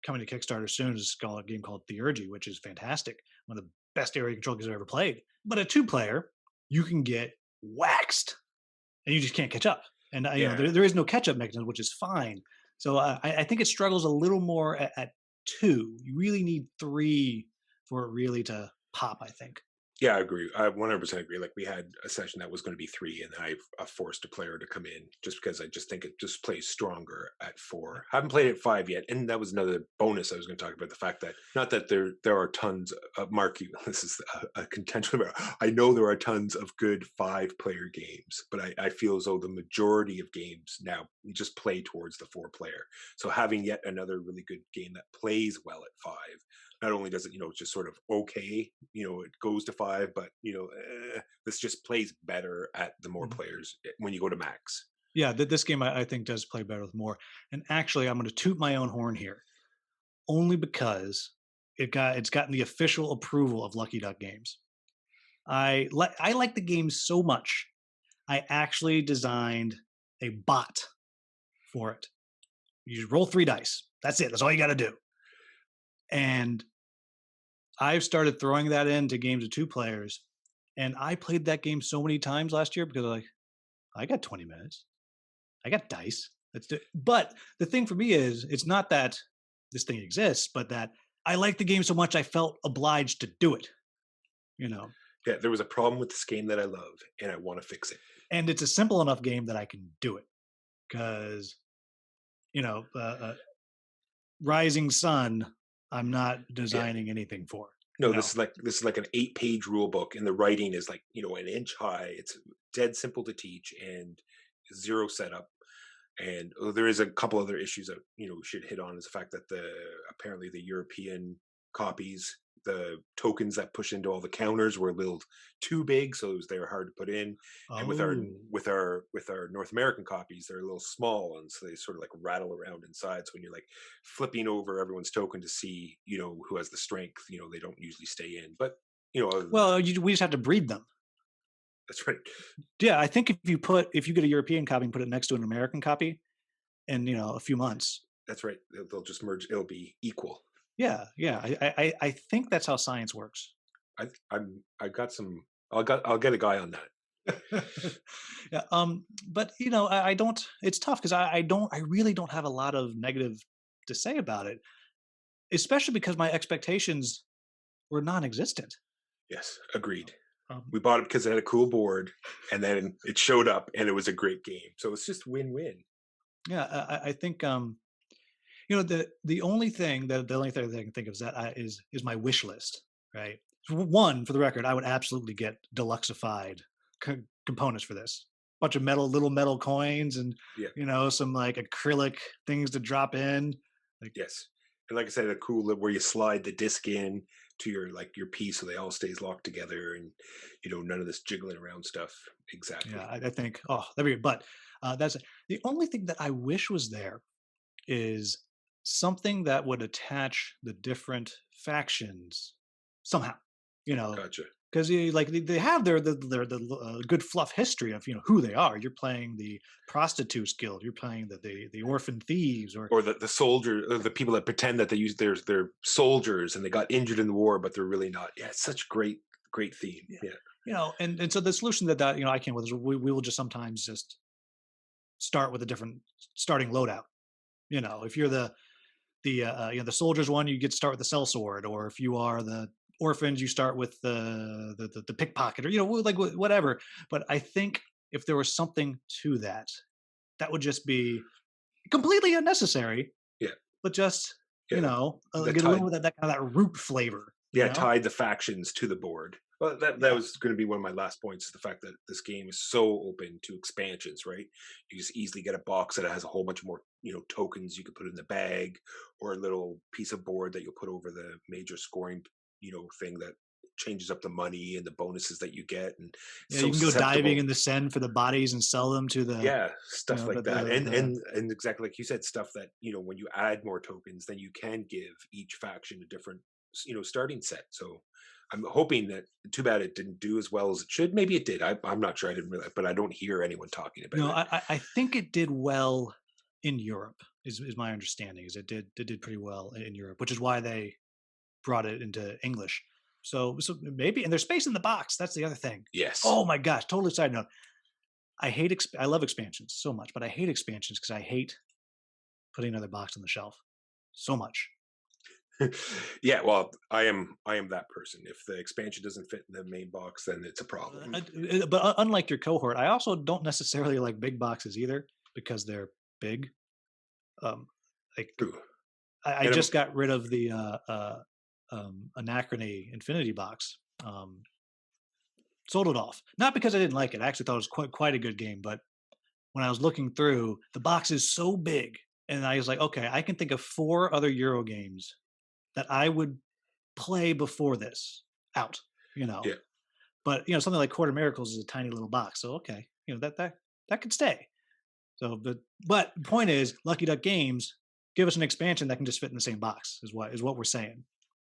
coming to Kickstarter soon is called a game called Theurgy, which is fantastic. One of the best area control games I've ever played. But a two player, you can get waxed, and you just can't catch up. And Yeah, there is no catch up mechanism, which is fine. So I think it struggles a little more at two. You really need three for it really to pop. I think. yeah, I agree. I 100% agree. Like we had a session that was going to be three, and I forced a player to come in just because I just think it just plays stronger at Yeah. four. Haven't played it at five yet, and that was another bonus I was going to talk about. The fact that not that there are tons. Mark, this is a contention about. I know there are tons of good five-player games, but I feel as though the majority of games now just play towards the four-player. So having yet another really good game that plays well at five, not only does it just sort of okay, it goes to five, but this just plays better at the more Mhm. players when you go to max. Yeah, this game I think does play better with more. And actually, I'm going to toot my own horn here, only because it's gotten the official approval of Lucky Duck Games. I like the game so much. I actually designed a bot for it. You just roll three dice. That's it. That's all you got to do. And I've started throwing that into games of two players. And I played that game so many times last year because I got 20 minutes. I got dice. Let's do it. But the thing for me is, it's not that this thing exists, but that I like the game so much I felt obliged to do it. You know, Yeah, there was a problem with this game that I love, and I want to fix it. and it's a simple enough game that I can do it because you know, Rising Sun, I'm not Yeah. designing anything for. No, this is like an 8-page rule book, and the writing is like, an inch high. It's dead simple to teach and zero setup. And there is a couple other issues that we should hit on is the fact that the apparently the European copies, the tokens that push into all the counters were a little too big, so they were hard to put in. And with our Oh, North American copies, they're a little small, and so they sort of like rattle around inside. So when you're like flipping over everyone's token to see who has the strength, they don't usually stay in. But other than that, well, we just have to breed them. that's right. Yeah, I think if you get a European copy and put it next to an American copy in a few months, That's right. They'll just merge. It'll be equal. yeah, yeah, I think that's how science works. I got some. I'll get a guy on that. Yeah, but I don't. It's tough because I really don't have a lot of negative to say about it, especially because my expectations were non-existent. Yes, agreed. Um, We bought it because it had a cool board, and then it showed up, and it was a great game. So it's just win-win. yeah, I think the only thing that I can think of is that is my wish list, right? One, for the record, I would absolutely get deluxeified components for this. Bunch of little metal coins, and Yeah. some like acrylic things to drop in. Like, Yes. And like I said, a cool where you slide the disc in to your piece, so they all stays locked together, and none of this jiggling around stuff. yeah, Exactly. I think, oh, there we go. But that's the only thing that I wish was there is something that would attach the different factions somehow. You know, Gotcha. because like they have their good fluff history of who they are. You're playing the prostitutes guild. You're playing the orphan thieves, or Or the soldier, or the people that pretend that they use their soldiers and they got injured in the war, but they're really not. Yeah, it's such great theme. yeah, Yeah. and so the solution that I came with is we will just sometimes just start with a different starting loadout. If you're the soldiers one, you get to start with the sellsword, or if you are the orphans, you start with the pickpocket, or like whatever. But I think if there was something to that, that would just be completely unnecessary, Yeah. but just Yeah. The get a little tide. bit of that kind of that root flavor. Yeah, tied the factions to the board. Well, that Yeah, was going to be one of my last points, is the fact that this game is so open to expansions, right? You just easily get a box that has a whole bunch more, tokens you could put in the bag, or a little piece of board that you'll put over the major scoring, thing that changes up the money and the bonuses that you get, and yeah. so You can go diving susceptible. in the Seine for the bodies and sell them to the Yeah, stuff like that. And the and exactly like you said, stuff that, when you add more tokens, then you can give each faction a different, starting set. So I'm hoping that, too bad it didn't do as well as it should. Maybe it did. I'm not sure. I didn't really, but I don't hear anyone talking about no. it. I think it did well in Europe. Is my understanding is it did pretty well in Europe, which is why they brought it into English. So maybe, and there's space in the box. That's the other thing. Yes. Oh my gosh! Totally side note. I love expansions so much, but I hate expansions because I hate putting another box on the shelf so much. Yeah, well, I am that person. If the expansion doesn't fit in the main box, then it's a problem. But unlike your cohort, I also don't necessarily like big boxes either because they're big. Um, like Ooh. I And just got rid of the Anachrony Infinity box. Sold it off, not because I didn't like it. I actually thought it was quite a good game, but when I was looking through, the box is so big, and I was like, okay, I can think of 4 other Euro games that I would play before this out. You know, yeah, but something like Quarter Miracles is a tiny little box, so okay, that could stay. So, but the point is, Lucky Duck Games give us an expansion that can just fit in the same box. Is what we're saying.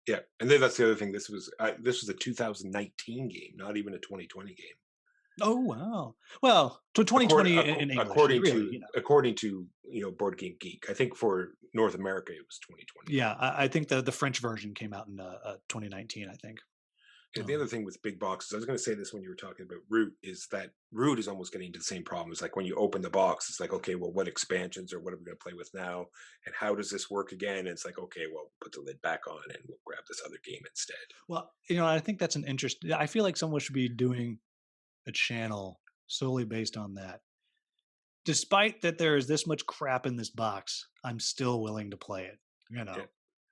yeah. And then that's the other thing. This was a 2019 game, not even a 2020 game. Oh wow! Well, to 2020 in English, really, According to Board Game Geek, I think for North America it was 2020. yeah. I think the French version came out in 2019. I think. Yeah, the other Um, thing with big boxes, I was going to say this when you were talking about Root, is that Root is almost getting to the same problem. It's like when you open the box, it's like, okay, well, what expansions or what are we going to play with now? And how does this work again? And it's like, okay, well, put the lid back on and we'll grab this other game instead. well, I think that's an interest. I feel like someone should be doing a channel solely based on that. Despite that there is this much crap in this box, I'm still willing to play it, you Yeah. know.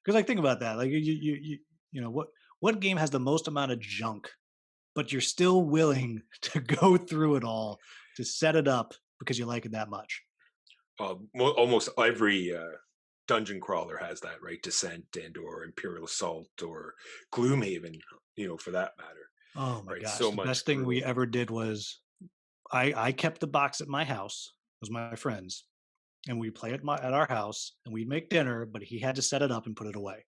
Because like think about that. Like you know what game has the most amount of junk, but you're still willing to go through it all to set it up because you like it that much. Almost every dungeon crawler has that, right? Descent and or Imperial Assault or Gloomhaven, for that matter, Oh my right? gosh. So The much best thing we brutal. ever did was I kept the box at my house. It was my friend's. And we play at our house and we'd make dinner, but he had to set it up and put it away.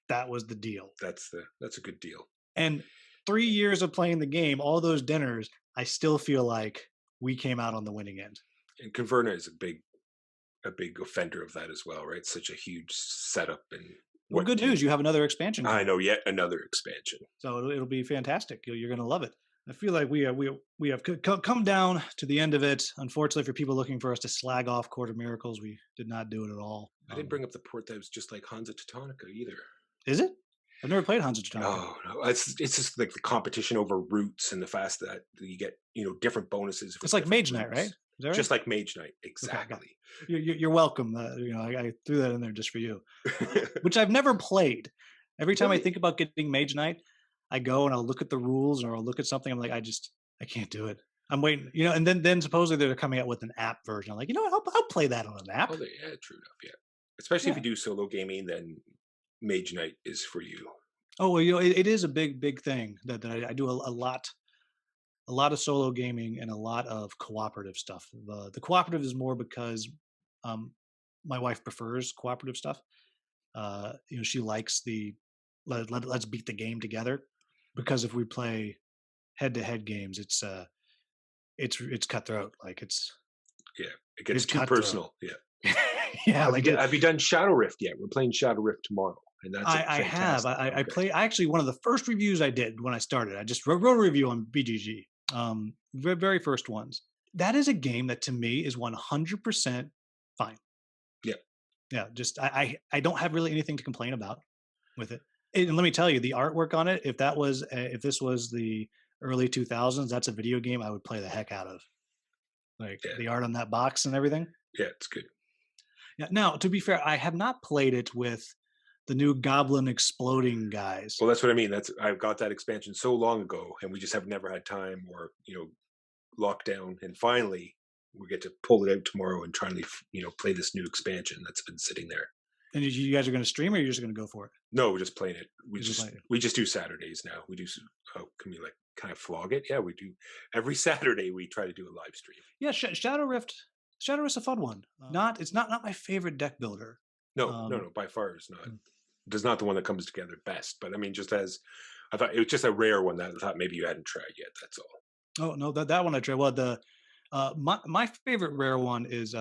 That was the deal. That's a good deal. And 3 years of playing the game, all those dinners, I still feel like we came out on the winning end. And Converna is a big offender of that as well, right? Such a huge setup and Well, what good news. You have another expansion I coming. know, yet another expansion. So it'll be fantastic. You're going to love it. I feel like we have come down to the end of it. Unfortunately, for people looking for us to slag off Court of Miracles, we did not do it at all. I didn't bring up the port that was just like Hansa Teutonica either. Is it? I've never played Hansa Teutonica. No, it's just like the competition over routes and the fact that you get different bonuses. It's like Mage Knight, right? Is that right? Just like Mage Knight, Okay, exactly. you're welcome. I threw that in there just for you, which I've never played. Every time I Really? think about getting Mage Knight, I go and I'll look at the rules or I'll look at something. I'm like, I can't do it. I'm waiting, and then supposedly they're coming out with an app version. I'm like, you know what? I'll play that on an app. Oh, yeah, true enough. Yeah, especially if Yeah. you do solo gaming, then Mage Knight is for you. Oh well, it is a big thing that I do a lot of solo gaming and a lot of cooperative stuff. The cooperative is more because um, my wife prefers cooperative stuff. She likes the let's beat the game together, because if we play head to head games, it's cutthroat. Like Yeah, it gets it's too cutthroat. personal. Yeah. Yeah, Have you done Shadow Rift yet? We're playing Shadow Rift tomorrow, and that's I have. fantastic. I Okay. play actually one of the first reviews I did when I started. I just wrote a review on BGG. Very first ones. That is a game that to me is 100% fine. Yeah. Yeah. Just I don't have really anything to complain about with it. And let me tell you, the artwork on it. If this was the early 2000s, that's a video game I would play the heck out of. Like Yeah. the art on that box and everything. Yeah, it's good. Yeah. Now, to be fair, I have not played it with the new Goblin exploding guys. Well, that's what I mean. I've got that expansion so long ago, and we just have never had time or lockdown, and finally we get to pull it out tomorrow and try and play this new expansion that's been sitting there. And you guys are going to stream, or you're just going to go for it? No, we're just playing it. Just We just do Saturdays now. We do. Oh, can we kind of flog it? Yeah, we do. Every Saturday we try to do a live stream. Yeah, Shadow Rift. Shadow Rift's a fun one. It's not my favorite deck builder. No, by far it's not. It's not the one that comes together best. But I mean, I thought it was just a rare one that I thought maybe you hadn't tried yet. That's all. Oh no, that one I tried. Well, my favorite rare one is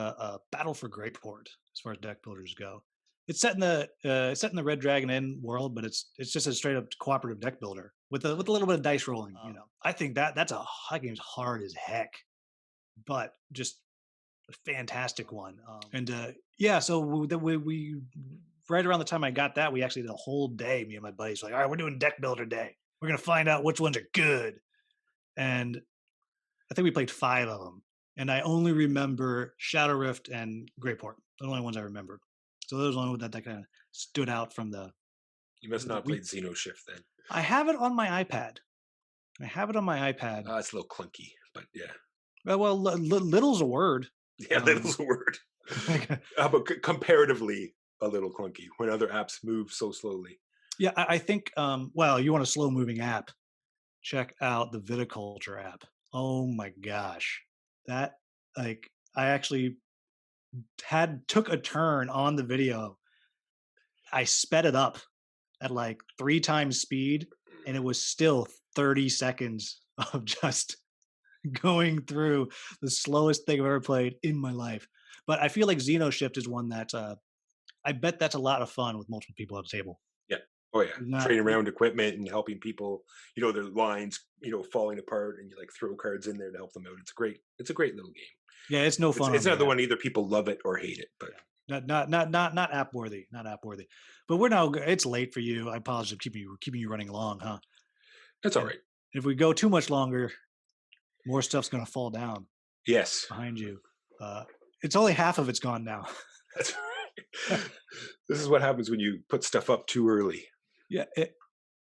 Battle for Greyport, as far as deck builders go. It's set in the Red Dragon Inn world, but it's just a straight up cooperative deck builder with a little bit of dice rolling. I think that game's hard as heck, but just a fantastic one. So we right around the time I got that, we actually did a whole day. Me and my buddies were like, all right, we're doing deck builder day. We're gonna find out which ones are good, and I think we played 5 of them, and I only remember Shadow Rift and Greyport. The only ones I remembered. So those are the ones that kind of stood out from the. You must not play Xenoshift then. I have it on my iPad. It's a little clunky, but yeah. Well, little's a word. Yeah, little's a word. But comparatively, a little clunky when other apps move so slowly. Yeah, I think. Well, you want a slow-moving app? Check out the Viticulture app. Oh my gosh, that I actually took a turn on the video. I sped it up at 3 times speed, and it was still 30 seconds of just going through the slowest thing I've ever played in my life. But I feel like Xenoshift is one that I bet that's a lot of fun with multiple people at the table. Yeah. Oh yeah. Trading around equipment and helping people, their lines, falling apart, and you throw cards in there to help them out. It's a great little game. Yeah, it's no fun. It's another one either people love it or hate it, but not app worthy, not app worthy. But it's late for you. I apologize for keeping you running long, huh? That's all right. If we go too much longer, More stuff's gonna fall down Yes, behind you. It's only half of it's gone now. that's right. This is what happens when you put stuff up too early. Yeah,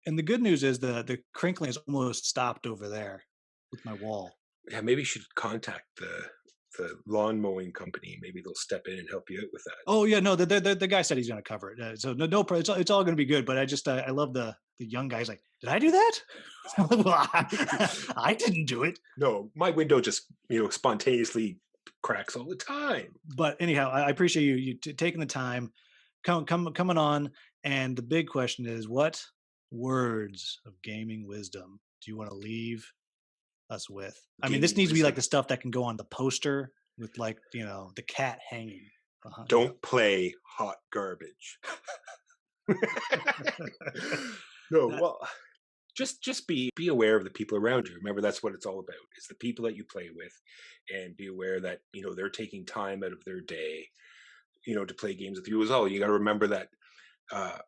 and the good news is the crinkling is almost stopped over there with my wall. Yeah, maybe you should contact the lawn mowing company. Maybe they'll step in and help you out with that. Oh yeah, no, the guy said he's going to cover it. So it's all going to be good. But I just I love the young guys. Like, did I do that? Well, I didn't do it. No, my window just spontaneously cracks all the time. But anyhow, I appreciate you taking the time, coming on. And the big question is, what words of gaming wisdom do you want to leave us with? I mean, this Gaming needs to be like wisdom. the stuff that can go on the poster with like the cat hanging behind. Don't play hot garbage. No, That- well, just be aware of the people around you. Remember, that's what it's all about. Is the people that you play with, and be aware that they're taking time out of their day, to play games with you as well. You got to remember that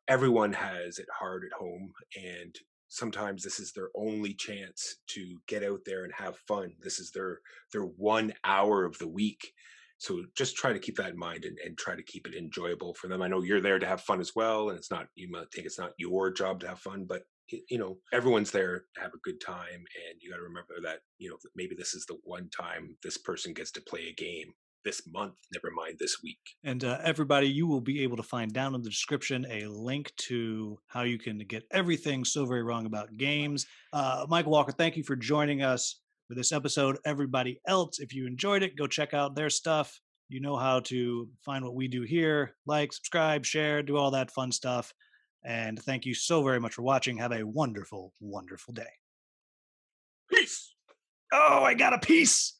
everyone has it hard at home, and sometimes this is their only chance to get out there and have fun. This is their 1 hour of the week. So just try to keep that in mind, and try to keep it enjoyable for them. I know you're there to have fun as well, and you might think it's not your job to have fun, but everyone's there to have a good time, and you got to remember that maybe this is the one time this person gets to play a game this month, never mind this week. And everybody, you will be able to find down in the description a link to how you can get everything so very wrong about games. Michael Walker, thank you for joining us for this episode. Everybody else, if you enjoyed it, go check out their stuff. You know how to find what we do here. Like, subscribe, share, do all that fun stuff. And thank you so very much for watching. Have a wonderful, wonderful day. Peace. Oh, I got a piece.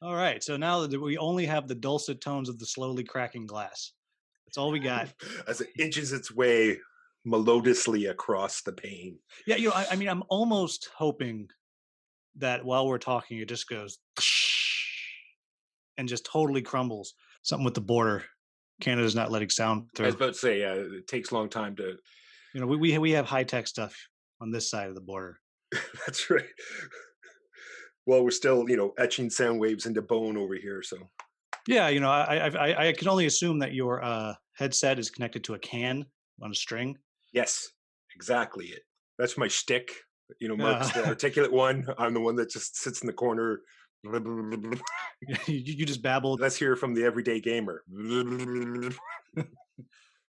All right. So now that we only have the dulcet tones of the slowly cracking glass. That's all we got. As it inches its way melodiously across the pane. Yeah, I mean, I'm almost hoping that while we're talking, it just goes and just totally crumbles. Something with the border. Canada's not letting sound I was through. about to say, it takes a long time to. We have high tech stuff on this side of the border. That's right. Well, we're still, etching sound waves into bone over here. So Yeah, I can only assume that your headset is connected to a can on a string. yes, exactly it. That's my shtick. Mark's the articulate one. I'm the one that just sits in the corner. You just babbled. Let's hear from the everyday gamer.